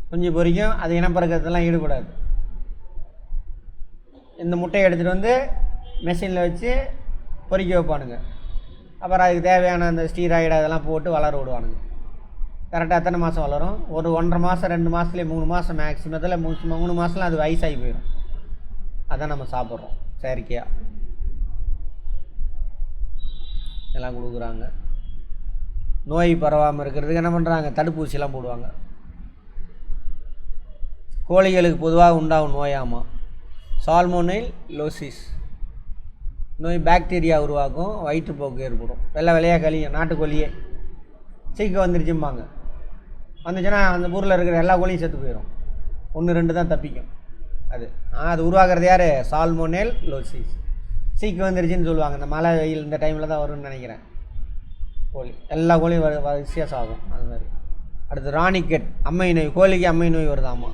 குஞ்சு பொரிக்கும், அது இனப்பெருக்கிறதுலாம் ஈடுபடாது. இந்த முட்டையை எடுத்துகிட்டு வந்து மெஷினில் வச்சு பொரிக்க வைப்பானுங்க. அப்புறம் அதுக்கு தேவையான அந்த ஸ்டீராய்டு அதெல்லாம் போட்டு வளர விடுவானுங்க. கரெக்டாக எத்தனை மாதம் வளரும்? ஒரு 1.5 மாதம் 2 மாதத்துலேயே 3 மாதம் மேக்ஸிமத்தில் 3 மாதத்தில் அது வயசாகி போயிடும். அதான் நம்ம சாப்பிட்றோம் செயற்கையாக எல்லாம் கொடுக்குறாங்க. நோய் பரவாமல் இருக்கிறதுக்கு என்ன பண்ணுறாங்க? தடுப்பூசிலாம் போடுவாங்க. கோழிகளுக்கு பொதுவாக உண்டாகும் நோயாமா சால்மோனெல் லோசிஸ் நோய். பாக்டீரியா உருவாக்கும், வயிற்றுப்போக்கு ஏற்படும், வெள்ளை வெள்ளையாக கழியும். நாட்டுக்கோழியே சீக்கிரம் வந்துருச்சும்பாங்க. வந்துச்சுன்னா அந்த ஊரில் இருக்கிற எல்லா கோழியும் செத்து போயிடும், 1-2 தான் தப்பிக்கும். அது உருவாக்குறது யார்? சால்மோனெல் லோசிஸ். சீக்கிரம் வந்துருச்சுன்னு சொல்லுவாங்க. இந்த மழை வெயில் இந்த டைமில் தான் வரும்னு நினைக்கிறேன். கோழி எல்லா கோழியும் வரிசையாக சாகும். அது மாதிரி. அடுத்து ராணிக்கெட், அம்மை நோய். கோழிக்கு அம்மை நோய் வருதாமா,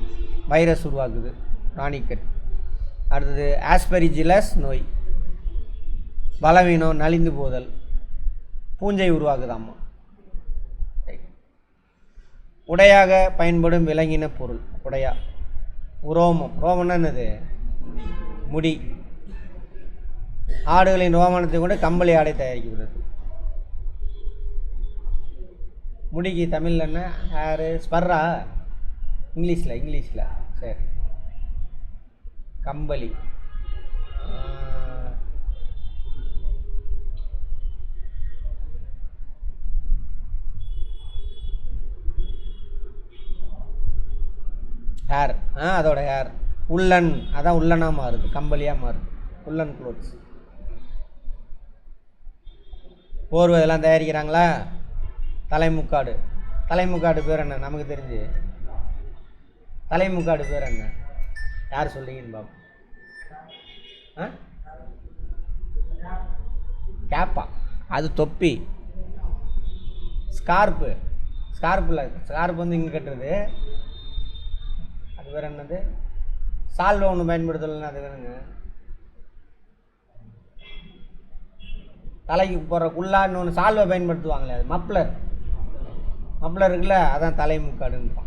வைரஸ் உருவாக்குது ராணிக்கெட். அடுத்தது ஆஸ்பெரிஜிலஸ் நோய், பலவீனம், நலிந்து போதல், பூஞ்சை உருவாக்குதாம்மா. உடையாக பயன்படும் விலங்கின பொருள். உடையா ரோமம். ரோமம்னா என்னது? முடி. ஆடுகளின் ரோமனத்தை கொண்டு கம்பளி ஆடை தயாரிக்கப்படுது. முடிக்கு தமிழில் என்ன? ஹேரு, ஸ்பர்ரா. இங்கிலீஷில் சரி, கம்பளி. ஹேர், அதோட ஹேர். உள்ளன், அதான் உள்ளனாக மாறுது, கம்பளியாக மாறுது. உள்ளன் க்ளோத்ஸ். போர்வை இதெல்லாம் தயாரிக்கிறாங்களா? தலைமுக்காடு. தலைமுக்காடு பேர் என்ன நமக்கு தெரிஞ்சு? தலைமுக்காடு பேர் என்ன? யார் சொல்லிங்கன்னு பார்ப்போம். கேப்பா, அது தொப்பி. ஸ்கார்ப்பு. ஸ்கார்ப் வந்து இங்கே கட்டுறது. அது வேறு என்னது? சால்வை ஒன்று பயன்படுத்தலைன்னா அது வேணுங்க. தலைக்கு போடுற குள்ளான்னு ஒன்று சால்வை பயன்படுத்துவாங்களே, அது மப்ளர் இருக்குல்ல, அதான் தலைமுக்காடுன்னு.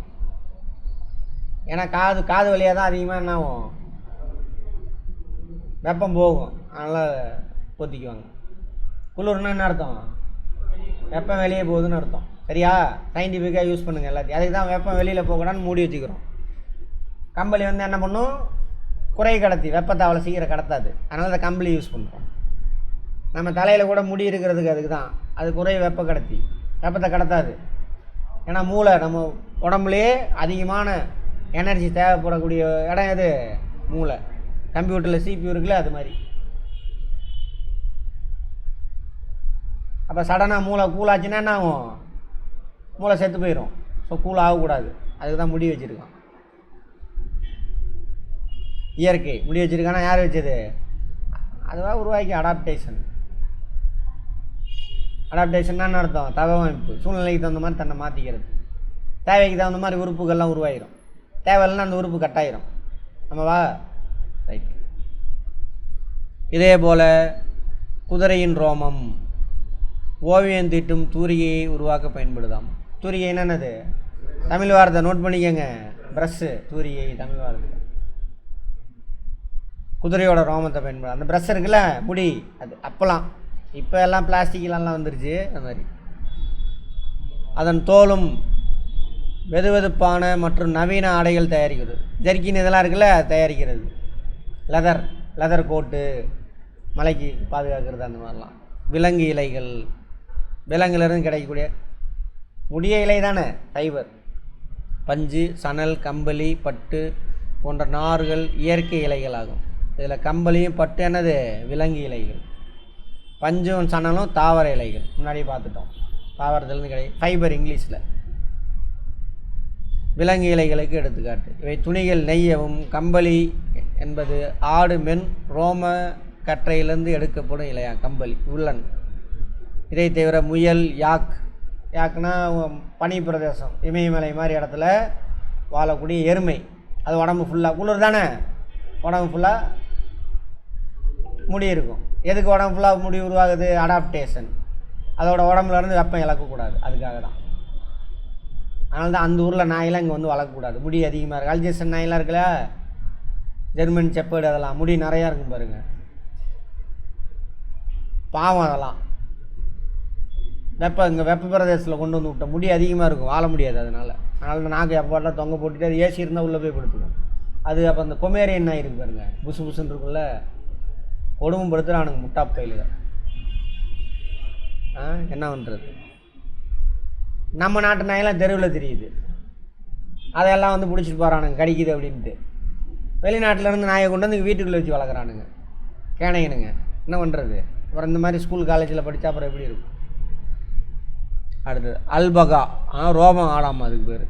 ஏன்னா காது வழியாக தான் அதிகமாக என்ன ஆகும்? வெப்பம் போகும், அதனால் பொத்திக்குவாங்க. குளிர்னா என்ன அர்த்தம்? வெப்பம் வெளியே போகுதுன்னு அர்த்தம். சரியா? சயின்டிஃபிக்காக யூஸ் பண்ணுங்கள் எல்லாத்தையும். அதுக்கு தான் வெப்பம் வெளியில் போகக்கூடாதுன்னு மூடி வச்சுக்கிறோம். கம்பளி வந்து என்ன பண்ணும்? குறை கடத்தி, வெப்பத்தை அவ்வளோ சீக்கிரம் கடத்தாது. அதனால தான் கம்பளி யூஸ் பண்ணுறோம். நம்ம தலையில் கூட முடி இருக்கிறதுக்கு அதுக்கு தான். அது குறை வெப்ப கடத்தி, வெப்பத்தை கடத்தாது. ஏன்னா மூளை நம்ம உடம்புலையே அதிகமான எனர்ஜி தேவைப்படக்கூடிய இடம் எது? மூளை. கம்ப்யூட்டரில் CPU இருக்குல்ல, அது மாதிரி. அப்போ சடனாக மூளை கூலாச்சுன்னா என்ன ஆகும்? மூளை செத்து போயிடும். ஸோ கூல் ஆகக்கூடாது, அதுக்கு தான் முடி வச்சுருக்கான். இயற்கை முடி வச்சுருக்கானா? யார் வச்சது? அதுவாக உருவாக்கி. அடாப்டேஷன்னா என்ன அர்த்தம்? தகவமைப்பு. சூழ்நிலைக்கு தகுந்த மாதிரி தன்னை மாற்றிக்கிறது. தேவைக்கு தகுந்த மாதிரி உறுப்புகள்லாம் உருவாகிடும். தேவையில்லைன்னா அந்த உறுப்பு கட்டாயிரும். நம்மவா? ரைட். இதே போல் குதிரையின் ரோமம் ஓவியம் தீட்டும் தூரிகையை உருவாக்க பயன்படுதாம். தூரிகை என்னது? தமிழ் வார்த்தை நோட் பண்ணிக்கோங்க. ப்ரஷ்ஷு. தூரிகை தமிழ் வார்த்தை. குதிரையோட ரோமத்தை பயன்படும். அந்த ப்ரஷ் இருக்குல்ல, முடி, அது அப்போலாம். இப்போ எல்லாம் பிளாஸ்டிக்லாம் வந்துருச்சு. அந்த மாதிரி. அதன் தோலும் வெதுவெதுப்பான மற்றும் நவீன ஆடைகள் தயாரிக்கிறது. ஜெர்கின் இதெல்லாம் இருக்குல்ல, தயாரிக்கிறது. லெதர் கோட்டு, மலைக்கு பாதுகாக்கிறது, அந்த மாதிரிலாம். விலங்கு இலைகள், விலங்குலேருந்து கிடைக்கக்கூடிய முடிய இலை தானே ஃபைபர். பஞ்சு, சணல், கம்பளி, பட்டு போன்ற நார்கள் இயற்கை இலைகள் ஆகும். இதில் கம்பளியும் பட்டு என்னது? விலங்கு இலைகள். பஞ்சும் சணலும் தாவர இலைகள். முன்னாடி பார்த்துட்டோம். தாவரத்துலேருந்து கிடைக்கும் ஃபைபர் இங்கிலீஷில். விலங்கு இலைகளுக்கு எடுத்துக்காட்டு. இவை துணிகள் நெய்யவும். கம்பளி என்பது ஆடு மென் ரோம கற்றையிலிருந்து எடுக்கப்படும் இலையா கம்பளி, உள்ளன். இதை தவிர முயல், யாக்குனா பனி பிரதேசம், இமயமலை மாதிரி இடத்துல வாழக்கூடிய எருமை. அது உடம்பு ஃபுல்லாக குளிர் தானே, உடம்பு ஃபுல்லாக முடி இருக்கும். எதுக்கு உடம்பு ஃபுல்லாக முடி உருவாகுது? அடாப்டேஷன். அதோட உடம்புலேருந்து வெப்பம் இழக்கக்கூடாது, அதுக்காக தான். அதனால தான் அந்த ஊரில் நாயெல்லாம் இங்கே வந்து வளர்க்கக்கூடாது. முடி அதிகமாக இருக்குது. அல்ஜேசன் நாயெல்லாம் இருக்குல்ல, ஜெர்மன் செப்பேடு, அதெல்லாம் முடி நிறையா இருக்கும் பாருங்கள். பாவம் அதெல்லாம். இங்கே வெப்ப பிரதேசத்தில் கொண்டு வந்து விட்ட முடி அதிகமாக இருக்கும், வாழ முடியாது. அதனால் நாக்கு எப்பாட்டெலாம் தொங்க போட்டுட்டு அது ஏசி இருந்தால் உள்ளே போய் படுத்துக்கும். அது அப்போ அந்த கொமேரியன் நாய் இருக்கு பாருங்க, புசு புசுன்னு இருக்குல்ல, கொடுமைப்படுத்துகிறானுங்க முட்டா பயிலுங்க. என்ன பண்ணுறது? நம்ம நாட்டு நாயெல்லாம் தெருவில் தெரியுது, அதையெல்லாம் வந்து பிடிச்சிட்டு போகிறானுங்க கடிக்குது அப்படின்ட்டு. வெளிநாட்டிலேருந்து நாயை கொண்டு வந்து வீட்டுக்குள்ளே வச்சு வளர்க்குறானுங்க, கேனையனுங்க. என்ன பண்ணுறது? அப்புறம் இந்த மாதிரி ஸ்கூல் காலேஜில் படித்தா அப்புறம் எப்படி இருக்கும்? அடுத்தது அல்பகா. ரோமம் ஆடாமல், அதுக்கு பேர்.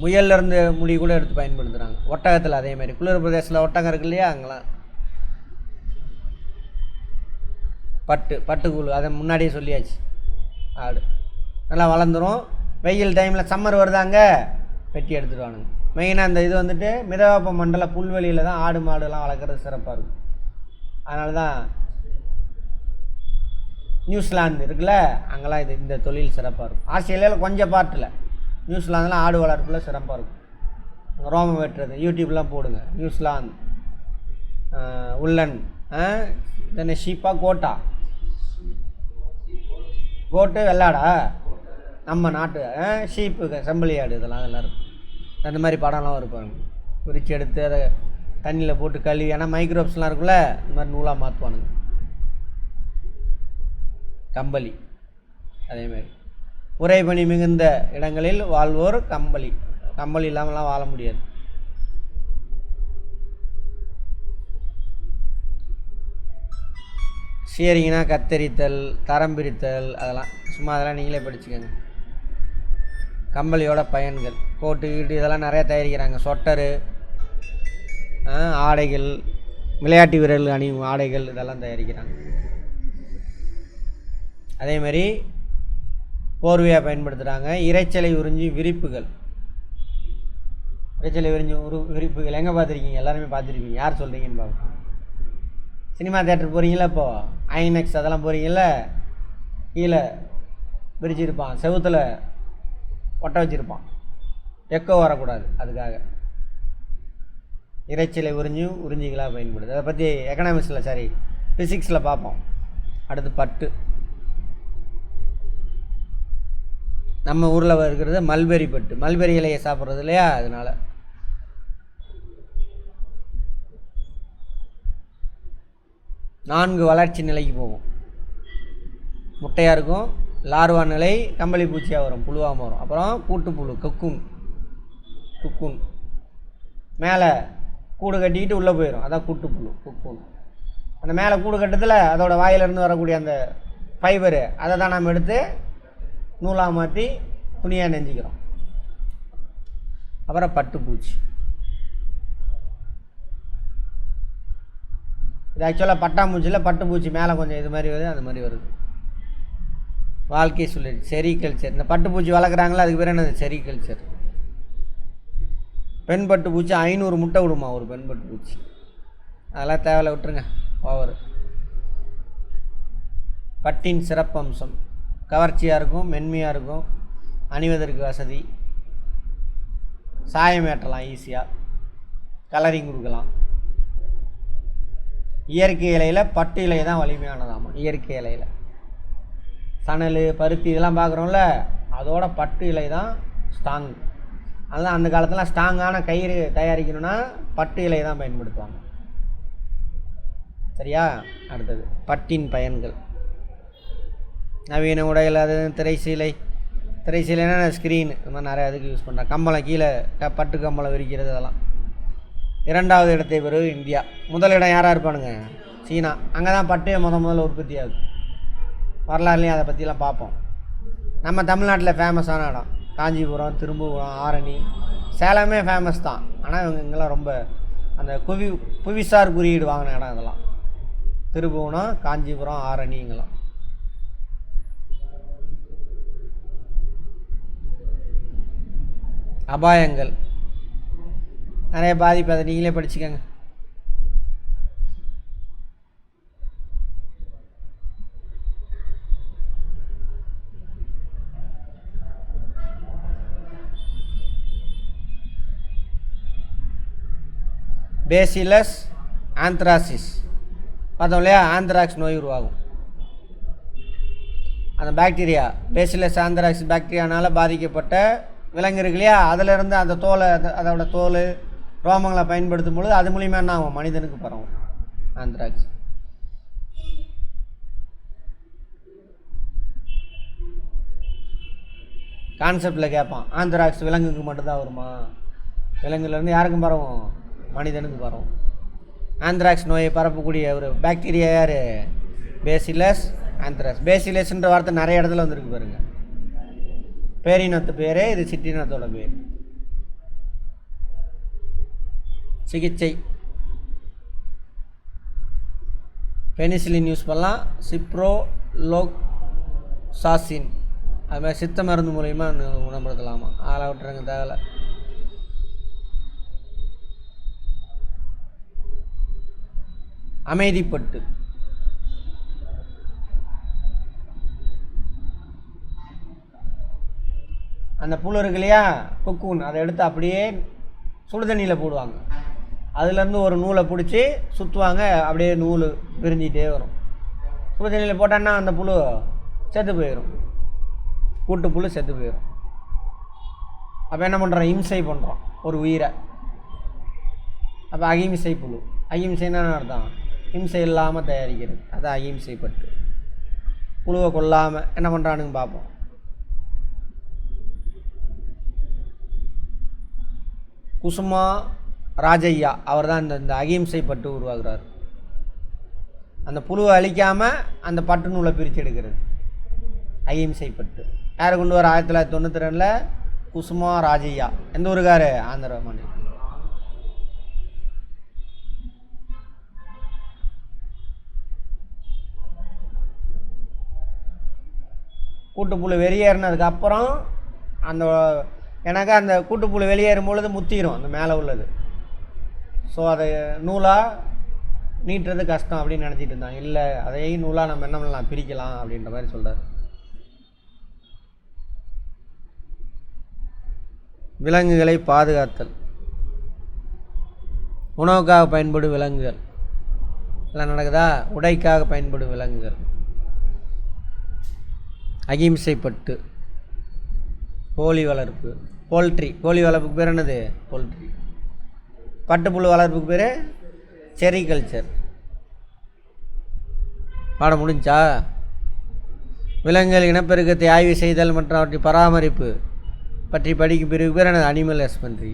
முயல்லேருந்து முடி கூட எடுத்து பயன்படுத்துகிறாங்க. ஒட்டகத்தில் அதேமாதிரி குளிர் பிரதேசத்தில் ஒட்டகம் இருக்கு இல்லையா, அங்கெல்லாம் பட்டுக்கூழ், அதை முன்னாடியே சொல்லியாச்சு. ஆடு நல்லா வளர்ந்துடும். வெயில் டைமில் சம்மர் வருதாங்க, வெட்டி எடுத்துடுவானுங்க. மெயினாக இந்த இது வந்துட்டு மிதவெப்ப மண்டல புல்வெளியில் தான் ஆடு மாடுலாம் வளர்க்குறது சிறப்பாக இருக்கும். அதனால தான் நியூசிலாந்து இருக்குல்ல, அங்கெல்லாம் இந்த தொழில் சிறப்பாக இருக்கும். ஆஸ்திரேலியாவில் கொஞ்சம் பார்ட்டில், நியூசிலாந்தில் ஆடு வளர்ப்பில் சிறப்பாக இருக்கும். அங்கே ரோமம் வெட்டுறது யூடியூப்லாம் போடுங்க. நியூசிலாந்து உள்ளன் தென்னை ஷீப்பா கோட்டா, கோட்டு வெள்ளாடா, நம்ம நாட்டு ஷீப்பு செம்பளி ஆடு, இதெல்லாம் இருக்கும். அந்த மாதிரி படம்லாம் இருப்பாங்க. பிரித்து எடுத்து அதை தண்ணியில் போட்டு கழுவி, ஏன்னா மைக்ரோப்ஸ்லாம் இருக்குல்ல, இந்த மாதிரி நூலாக மாற்றுவானுங்க. கம்பளி அதேமாதிரி உறைபனி மிகுந்த இடங்களில் வாழ்வோர் கம்பளி இல்லாமலாம் வாழ முடியாது. ஷியரிங்னா கத்தரித்தல், தரம் பிரித்தல், அதெல்லாம் சும்மா அதெல்லாம் நீங்களே படிச்சுக்கோங்க. கம்பளியோட பயன்கள், கோட்டு கீட்டு இதெல்லாம் நிறையா தயாரிக்கிறாங்க. சொட்டரு, ஆடைகள், விளையாட்டு வீரர்கள் அணியும் ஆடைகள், இதெல்லாம் தயாரிக்கிறாங்க. அதேமாதிரி போர்வையாக பயன்படுத்துகிறாங்க. இறைச்சலை உறிஞ்சி விரிப்புகள், இறைச்சலை உறிஞ்சி விரிப்புகள் எங்கே பார்த்துருக்கீங்க? எல்லாருமே பார்த்துருப்பீங்க. யார் சொல்கிறீங்கன்னு பார்ப்போம். சினிமா தேட்டர் போகிறீங்களா, இப்போது ஐநெக்ஸ் அதெல்லாம் போகிறீங்கள, கீழே விரிச்சிருப்பான், செவுத்தில் ஒட்ட வச்சுருப்பான், எக்கோ வரக்கூடாது, அதுக்காக இறைச்சலை உறிஞ்சிகளாக பயன்படுது. அதை பற்றி எக்கனாமிக்ஸில் ஃபிசிக்ஸில் பார்ப்போம். அடுத்து பட்டு. நம்ம ஊரில் இருக்கிறது மல்பெரி பட்டு, மல்பெரி இலையை சாப்பிட்றது இல்லையா, அதனால். நான்கு வளர்ச்சி நிலைக்கு போகும். முட்டையாக இருக்கும், லார்வா நிலை, கம்பளி பூச்சியாக வரும், புழுவாக வரும். அப்புறம் கூட்டுப்புழு, குக்குன் மேலே கூடு கட்டிக்கிட்டு உள்ளே போயிடும், அதான் கூட்டுப்புழு, குக்குன். அந்த மேலே கூடு கட்டத்தில் அதோட வாயிலிருந்து வரக்கூடிய அந்த ஃபைபரு, அதை தான் நம்ம எடுத்து நூலாக மாற்றி துணியாக நெஞ்சிக்கிறோம். அப்புறம் பட்டுப்பூச்சி. இது ஆக்சுவலாக பட்டாம்பூச்சியில் பட்டுப்பூச்சி மேலே கொஞ்சம் இது மாதிரி வருது, அந்த மாதிரி வருது. வாழ்க்கை சுழற்சி, செரிகல்ச்சர். இந்த பட்டுப்பூச்சி வளர்க்குறாங்களா, அதுக்கு பேர் என்னது? செரிகல்ச்சர். பெண் பட்டுப்பூச்சி 500 முட்டை விடுமா ஒரு பெண் பட்டுப்பூச்சி. அதெல்லாம் தேவையில்ல, விட்டுருங்க, ஓவர். பட்டின் சிறப்பம்சம், கவர்ச்சியாக இருக்கும், மென்மையாக இருக்கும், அணிவதற்கு வசதி, சாயம் ஏற்றலாம் ஈஸியாக, கலரிங் கொடுக்கலாம். இயற்கை இலையில் பட்டு இலை தான் வலிமையானதாமா. இயற்கை இலையில் சணல், பருத்தி இதெல்லாம் பார்க்குறோம்ல, அதோட பட்டு இலை தான் ஸ்ட்ராங். அதுதான் அந்த காலத்தில் ஸ்ட்ராங்கான கயிறு தயாரிக்கணும்னா பட்டு இலை தான் பயன்படுத்துவாங்க. சரியா? அடுத்தது பட்டின் பயன்கள். நவீன உடைகள், அது திரைசீலைனா ஸ்க்ரீனு, இந்த மாதிரி நிறையா இதுக்கு யூஸ் பண்ணுறாங்க. கம்பளம் கீழே பட்டு கம்பளம் விரிக்கிறது, அதெல்லாம். 2வது இடத்தை பெறுவது இந்தியா. முதல் இடம் யாராக இருப்பானுங்க? சீனா. அங்கே தான் பட்டு முதல்ல உற்பத்தி ஆகுது. வரலாறுலையும் அதை பற்றிலாம் பார்ப்போம். நம்ம தமிழ்நாட்டில் ஃபேமஸான இடம் காஞ்சிபுரம், திரும்புரம், ஆரணி, சேலமே ஃபேமஸ் தான். ஆனால் இவங்க இங்கெல்லாம் ரொம்ப அந்த புவிசார் குறியீடு வாங்கின இடம் இதெல்லாம். திருபுவனம், காஞ்சிபுரம், ஆரணி, இங்கெல்லாம். அபாயங்கள் நிறைய பாதிப்பு, அதை நீங்களே படிச்சுக்கோங்க. பேசிலஸ் ஆந்த்ராசிஸ் பார்த்தோம் இல்லையா, ஆந்த்ராக்ஸ் நோய் உருவாகும். அந்த பாக்டீரியா பேசிலஸ் ஆந்த்ராக்ஸ் பாக்டீரியானால் பாதிக்கப்பட்ட விலங்கு இருக்கு இல்லையா, அதிலிருந்து அந்த தோலை அதோட தோல் ரோமங்களை பயன்படுத்தும் பொழுது அது மூலிமா என்ன ஆகும், மனிதனுக்கு பரவும் ஆந்த்ராக்ஸ். கான்செப்டில் கேட்பான், ஆந்த்ராக்ஸ் விலங்குக்கு மட்டும்தான் வருமா, விலங்குலேருந்து யாருக்கும் பரவும், மனிதனுக்கு பரவும். ஆந்த்ராக்ஸ் நோயை பரப்பக்கூடிய ஒரு பாக்டீரியா யார், பேசிலஸ் ஆந்த்ராக்ஸ். பேசிலஸ்ன்ற வார்த்தை நிறைய இடத்துல வந்துருக்கு பாருங்க. பேரினத்து பேர், இது சிற்றினத்தோட பேர். சிகிச்சை பெனிசிலின் யூஸ் பண்ணலாம், சிப்ரோலோக்சாசின் அது மாதிரி சித்த மருந்து மூலயமா குணப்படுத்தலாமா, ஆளை விட்டுறங்க தேவையில்ல. அமைதிப்பட்டு அந்த புழு இருக்கு இல்லையா, கொக்கூன், அதை எடுத்து அப்படியே சுடுதண்ணியில் போடுவாங்க. அதுலேருந்து ஒரு நூலை பிடிச்சி சுற்றுவாங்க, அப்படியே நூல் பிரிஞ்சிகிட்டே வரும். சுடுதண்ணியில் போட்டான்னா அந்த புழு செத்து போயிடும், கூட்டு புழு செத்து போயிடும். அப்போ என்ன பண்ணுறோம், இம்சை பண்ணுறோம் ஒரு உயிரை. அப்போ அகிம்சை புழு. அகிம்சைன்னா அர்த்தம் இம்சை இல்லாமல் தயாரிக்கிறது, அது அகிம்சை பட்டு. புழுவை கொல்லாமல் என்ன பண்ணுறானுங்க பார்ப்போம். குசுமா ராஜையா அவர் தான் இந்த அகிம்சை பட்டு உருவாக்குறார். அந்த புழுவை அழிக்காமல் அந்த பட்டு நூலை பிரித்து எடுக்கிறது அகிம்சை பட்டு. யார் கொண்டு வர, 1992 குசுமா ராஜையா. எந்த ஊருக்காரு, ஆந்திர மாநிலம். கூட்டுப்புழு வெளியேறினதுக்கப்புறம் அந்த எனக்கு அந்த கூட்டுப்புழு வெளியேறும் பொழுது முத்திரும் அந்த மேலே உள்ளது. ஸோ அதை நூலாக நீட்டுறது கஷ்டம் அப்படின்னு நினச்சிட்டு இருந்தாங்க. இல்லை, அதையும் நூலாக நம்ம என்ன பண்ணலாம், பிரிக்கலாம் அப்படின்ற மாதிரி சொல்கிறார். விலங்குகளை பாதுகாத்தல். உணவுக்காக பயன்படும் விலங்குகள் எல்லாம் நடக்குதா, உடைக்காக பயன்படும் விலங்குகள். அகிம்சைப்பட்டு. கோழி வளர்ப்பு, போல்ட்ரி. கோழி வளர்ப்புக்கு பேர் என்னது, போல்ட்ரி. பட்டுப்புழு வளர்ப்புக்கு பேர் செரிகல்ச்சர். பாடம் முடிஞ்சா. விலங்குகள் இனப்பெருக்கத்தை ஆய்வு செய்தல் மற்றும் அவற்றை பராமரிப்பு பற்றி படிக்கும் பிறகு பேர் என்னது, அனிமல் ஹஸ்பண்ட்ரி.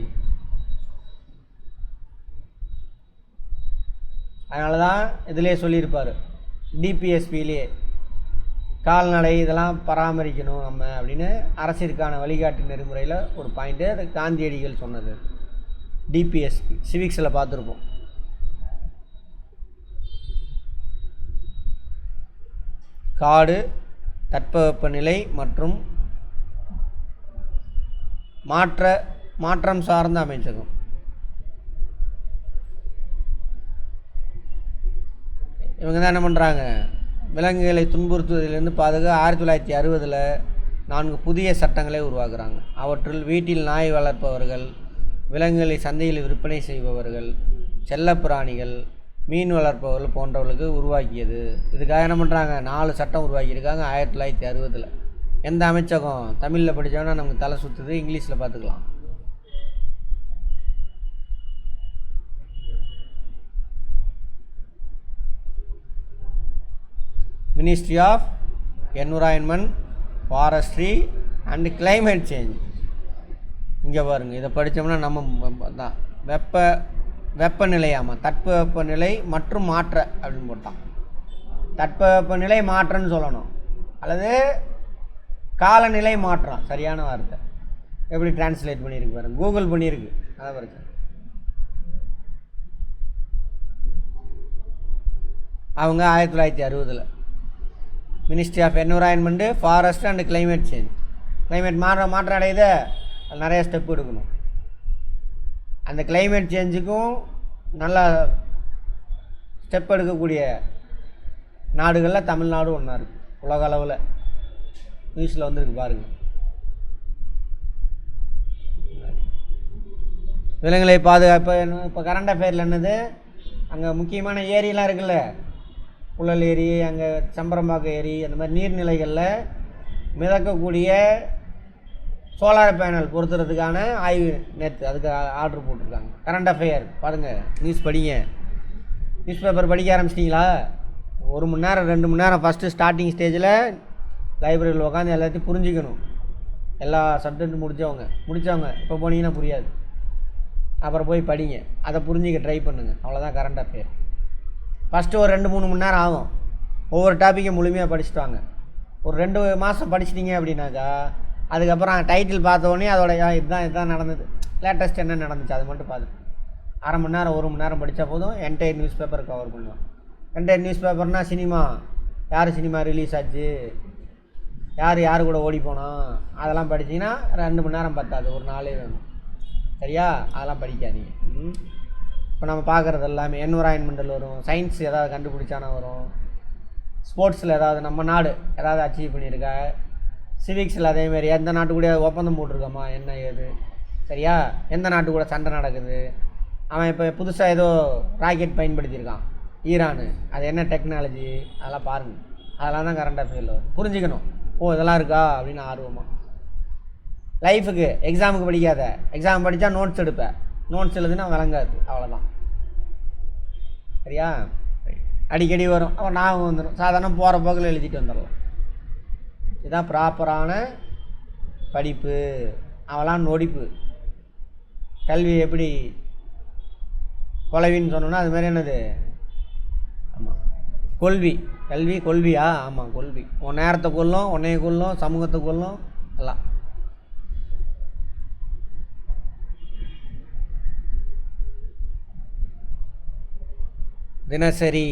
அதனால தான் இதிலே சொல்லியிருப்பார், டிபிஎஸ்பியிலே கால்நடை இதெல்லாம் பராமரிக்கணும் நம்ம அப்படின்னு அரசிற்கான வழிகாட்டு நெறிமுறையில் ஒரு பாயிண்ட்டு. அது காந்தியடிகள் சொன்னது. டிபிஎஸ்பி சிவிக்ஸில் பார்த்துருப்போம். காடு, தட்பவெப்பநிலை மற்றும் மாற்றம் சார்ந்த அமைச்சகம். இவங்க தான் என்ன பண்ணுறாங்க, விலங்குகளை துன்புறுத்துவதிலிருந்து பாதுகாக்க 1960 4 புதிய சட்டங்களை உருவாக்குறாங்க. அவற்றுள் வீட்டில் நாய் வளர்ப்பவர்கள், விலங்குகளை சந்தையில் விற்பனை செய்பவர்கள், செல்லப்பிராணிகள், மீன் வளர்ப்பவர்கள் போன்றவர்களுக்கு உருவாக்கியது. இதுக்காக என்ன பண்ணுறாங்க, 4 சட்டம் உருவாக்கியிருக்காங்க 1960. எந்த அமைச்சகம், தமிழில் படித்தோன்னா நமக்கு தலை சுற்றுது, இங்கிலீஷில் பார்த்துக்கலாம். Ministry of environment, forestry and climate change. இங்கே பாருங்கள், இதை படித்தோம்னா நம்ம தான் வெப்பநிலையாமல் தட்பவெப்பநிலை மற்றும் மாற்ற அப்படின்னு போட்டான். தட்பவெப்பநிலை மாற்றம்னு சொல்லணும், அல்லது காலநிலை மாற்றம் சரியான வார்த்தை. எப்படி டிரான்ஸ்லேட் பண்ணியிருக்கு பாருங்கள், கூகுள் பண்ணியிருக்கு. அதான் பிரச்சனை. அவங்க 1960 ministry of environment, forest and climate change. Climate மாற்றம் அடையுது, அது நிறைய ஸ்டெப் எடுக்கணும். அந்த கிளைமேட் சேஞ்சுக்கும் நல்லா ஸ்டெப் எடுக்கக்கூடிய நாடுகளில் தமிழ்நாடு ஒன்றா இருக்குது. உலக அளவில் நியூஸில் வந்துருக்கு பாருங்கள். விலங்குகளை பாதுகாப்பு. இப்போ கரண்ட் அஃபேரில் என்னது, அங்கே முக்கியமான ஏரியெலாம் இருக்குல்ல, புழல் ஏரி, அங்கே சம்பரம்பாக்கம் ஏரி, அந்த மாதிரி நீர்நிலைகளில் மிதக்கக்கூடிய சோலார் பேனல் பொருத்துறதுக்கான ஆய்வு நேற்று அதுக்கு ஆர்டர் போட்டிருக்காங்க. கரண்ட் அஃபேர் பாருங்கள், நியூஸ் படிங்க. நியூஸ் பேப்பர் படிக்க ஆரம்பிச்சிட்டிங்களா? 1 மணி நேரம் 2 மணி நேரம் ஃபஸ்ட்டு ஸ்டார்டிங் ஸ்டேஜில் லைப்ரரியில் உட்காந்து எல்லாத்தையும் புரிஞ்சிக்கணும். எல்லா சப்ஜெக்ட்டும் முடித்தவங்க இப்போ போனீங்கன்னா புரியாது. அப்புறம் போய் படிங்க, அதை புரிஞ்சிக்க ட்ரை பண்ணுங்கள். அவ்வளோதான் கரண்ட் அஃபேர். ஃபஸ்ட்டு ஒரு 2-3 மணி நேரம் ஆகும். ஒவ்வொரு டாப்பிக்கை முழுமையாக படிச்சுட்டு வாங்க. ஒரு 2 மாதம் படிச்சிட்டிங்க அப்படின்னாக்கா அதுக்கப்புறம் டைட்டில் பார்த்தோன்னே அதோட இதுதான் நடந்தது, லேட்டஸ்ட் என்ன நடந்துச்சு அது மட்டும் பார்த்து 1/2 மணி நேரம் 1 மணி நேரம் படித்தா போதும், என்டையர் நியூஸ் பேப்பர் கவர் பண்ணுவோம். என்டையர் நியூஸ் பேப்பர்னால் சினிமா, யார் சினிமா ரிலீஸ் ஆச்சு, யார் கூட ஓடி போனோம், அதெல்லாம் படிச்சிங்கன்னா 2 மணி நேரம் பத்தாது, ஒரு நாளே வேணும். சரியா? அதெல்லாம் படிக்காதீங்க. இப்போ நம்ம பார்க்குறது எல்லாமே என்விரான்மெண்டல் வரும், சயின்ஸ் ஏதாவது கண்டுபிடிச்சானா வரும், ஸ்போர்ட்ஸில் ஏதாவது நம்ம நாடு ஏதாவது அச்சீவ் பண்ணியிருக்கா, சிவிக்ஸில் அதேமாரி எந்த நாட்டு கூட ஒப்பந்தம் போட்டிருக்கோமா என்ன ஏது, சரியா? எந்த நாட்டு கூட சண்டை நடக்குது, அவன் இப்போ புதுசாக ஏதோ ராக்கெட் பயன்படுத்தியிருக்கான் ஈரானு, அது என்ன டெக்னாலஜி, அதெல்லாம் பாருங்கள். அதெல்லாம் தான் கரண்ட் அஃபேரில் வரும். புரிஞ்சுக்கணும், இதெல்லாம் இருக்கா அப்படின்னு ஆர்வமாக. லைஃபுக்கு எக்ஸாமுக்கு படிக்காத, எக்ஸாம் படித்தா நோட்ஸ் எடுப்பேன், நோட்ஸ் எழுதுனா விளங்காது, அவ்வளோதான். சரியா? அடிக்கடி வரும், அவன் ஞாபகம் வந்துடும், சாதாரண போகிற போக்கில் எழுதிட்டு வந்துடலாம். இதுதான் ப்ராப்பரான படிப்பு. அவெல்லாம் நொடிப்பு. கல்வி எப்படி கொலவின்னு சொன்னோன்னா அது மாதிரி என்னது, ஆமாம் கொள்வி. கல்வி கொள்வியா? ஆமாம் கொள்வி. உன் நேரத்தை கொள்ளும், உன்னைய கொள்ளும், சமூகத்தை கொள்ளும், எல்லாம். தினசரி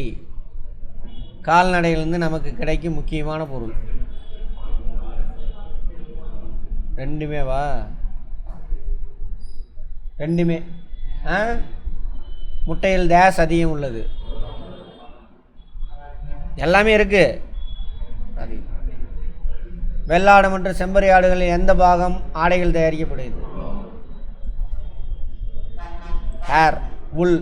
கால்நடையிலேருந்து நமக்கு கிடைக்கும் முக்கியமான பொருள் ரெண்டுமே முட்டையில் டேஸ் அதிகம் உள்ளது, எல்லாமே இருக்குது. வெள்ளாடு மற்றும் செம்பரி ஆடுகளில் எந்த பாகம் ஆடைகள் தயாரிக்கப்படுகிறது? ஹேர், உல்.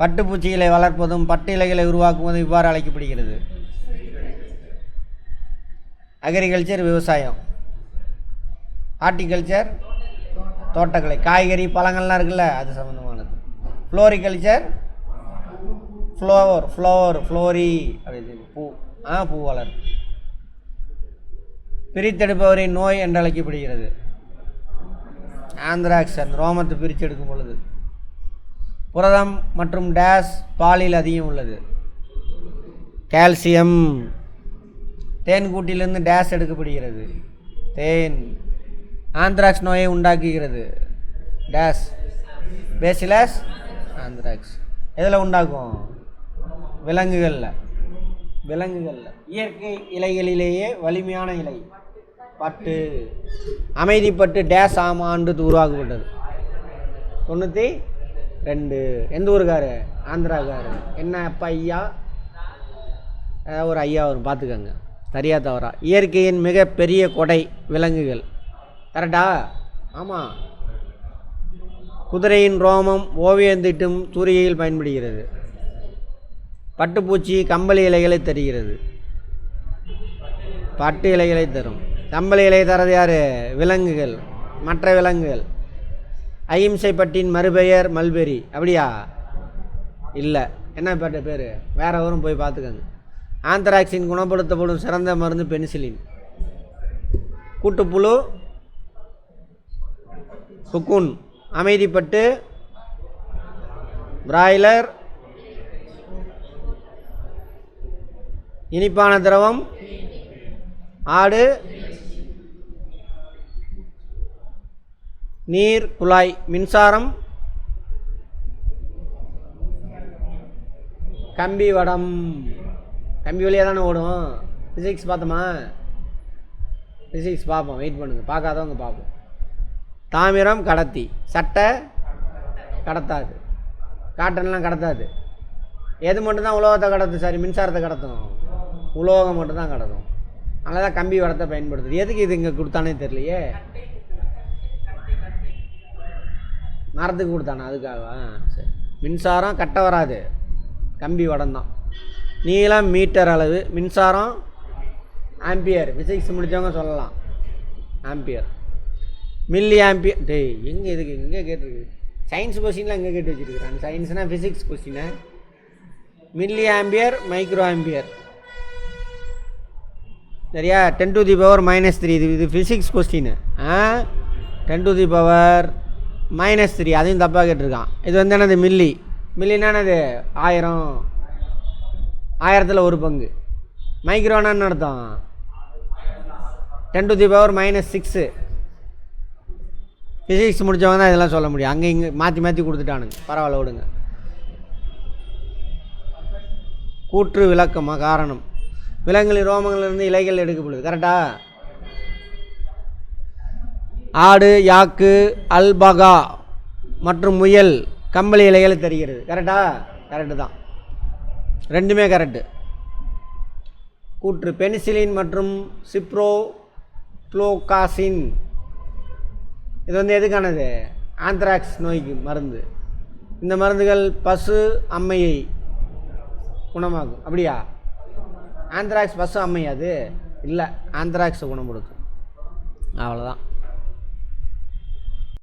பட்டுப்பூச்சிகளை வளர்ப்பதும் பட்டு இலைகளை உருவாக்குவதும் இவ்வாறு அழைக்கப்படுகிறது. அக்ரிகல்ச்சர் விவசாயம், ஹார்டிகல்ச்சர் தோட்டக்கலை, காய்கறி பழங்கள்லாம் இருக்குல்ல அது சம்மந்தமானது. ஃப்ளோரிகல்ச்சர் ஃப்ளோரி அப்படி பூ பூ வளர். பிரித்தெடுப்பவரின் நோய் என்று அழைக்கப்படுகிறது. ஆந்த்ராக்ஸ், அந்த ரோமத்தை பிரித்து எடுக்கும் பொழுது. புரதம் மற்றும் டேஸ் பாலில் அதிகம் உள்ளது. கால்சியம். தேன்கூட்டிலிருந்து டேஸ் எடுக்கப்படுகிறது. தேன். ஆந்த்ராக்ஸ் நோயை உண்டாக்குகிறது. Days bacillus anthrax. எதில் உண்டாக்கும்? விலங்குகளில். இயற்கை இலைகளிலேயே வலிமையான இலை பட்டு. அமைதிப்பட்டு டேஸ் ஆண்டு உருவாக்கப்பட்டது. 92. எந்த ஊருக்காரு? ஆந்திராக்காரு. என்ன அப்பா ஐயா? ஒரு ஐயா வரும், பார்த்துக்கங்க சரியா தவறா. இயற்கையின் மிக பெரிய கொடை விலங்குகள். கரெக்டா? ஆமாம். குதிரையின் ரோமம் ஓவியம் தீட்டும் தூரிகையில் பயன்படுகிறது. பட்டுப்பூச்சி கம்பளி இலைகளை தருகிறது. பட்டு இலைகளை தரும். கம்பளி இலை தரது யார்? விலங்குகள், மற்ற விலங்குகள். அகிம்சை பட்டின் மறுபெயர் மல்பெரி. அப்படியா? இல்லை. என்ன பேர்? வேற வரும், போய் பார்த்துக்கங்க. ஆந்த்ராக்ஸின் குணப்படுத்தப்படும் சிறந்த மருந்து பெனிசிலின். கூட்டுப்புழு குக்குன். அமைதிப்பட்டு பிராய்லர். இனிப்பான திரவம் ஆடு. நீர் குழாய். மின்சாரம் கம்பி வடம். கம்பி வழியாக தானே ஓடும். ஃபிசிக்ஸ் பார்த்தோமா? ஃபிசிக்ஸ் பார்ப்போம், வெயிட் பண்ணுங்க, பார்க்காதவங்க பார்ப்போம். தாமிரம் கடத்தி. சட்டை கடத்தாது, காட்டன்லாம் கடத்தாது. எது மட்டும்தான் உலோகத்தை கடத்தும்? சரி, மின்சாரத்தை கடத்தும். உலோகம் மட்டும்தான் கடத்தும். அதனால தான் கம்பி வடத்தை பயன்படுத்துது. எதுக்கு இது இங்கே கொடுத்தானே தெரியலையே. மரத்துக்கு கொடுத்தானா அதுக்காகவா? சரி. மின்சாரம் கட்ட வராது, கம்பி வடம்தான். நீளம் மீட்டர் அளவு, மின்சாரம் ஆம்பியர். ஃபிசிக்ஸ் முடித்தவங்க சொல்லலாம் ஆம்பியர். Milli ampere. டேய் எங்கே இதுக்கு எங்கே கேட்டிருக்கு? சயின்ஸ் கொஸ்டின்லாம் எங்கே கேட்டு வச்சுருக்குறாங்க? சயின்ஸ்னால் ஃபிசிக்ஸ் கொஸ்டினை. Milli ampere, micro ampere. சரியா? 10 to the power -3. இது physics question. 10 to the power -3 அதையும் தப்பாக கேட்டிருக்கான். இது வந்து என்னது? மில்லி. மில்லினானது 1000, 1000ல் 1 பங்கு. மைக்ரோனான்னு அர்த்தம் 10 to the power -6. ஃபிசிக்ஸ் முடித்தவங்க தான் இதெல்லாம் சொல்ல முடியும். அங்கே இங்கே மாற்றி மாற்றி கொடுத்துட்டானுங்க. பரவாயில்ல விடுங்க. கூற்று விளக்கமாக காரணம். விலங்குகளின் ரோமங்களிலிருந்து இலைகள் எடுக்கப்படுது. கரெக்டா? ஆடு, யாக்கு, அல்பகா மற்றும் முயல் கம்பளி இலைகளை தருகிறது. கரெக்டா? கரெக்டு தான், ரெண்டுமே கரெக்டு. கூற்று பெனிசிலின் மற்றும் சிப்ரோஃப்ளோக்சாசின் இது வந்து எதுக்கானது? ஆந்த்ராக்ஸ் நோய்க்கு மருந்து. இந்த மருந்துகள் பசு அம்மையை குணமாகும். அப்படியா? ஆந்த்ராக்ஸ் பசு அம்மை அது இல்லை, ஆந்த்ராக்ஸை குணப்படுத்தும். அவ்வளோதான்.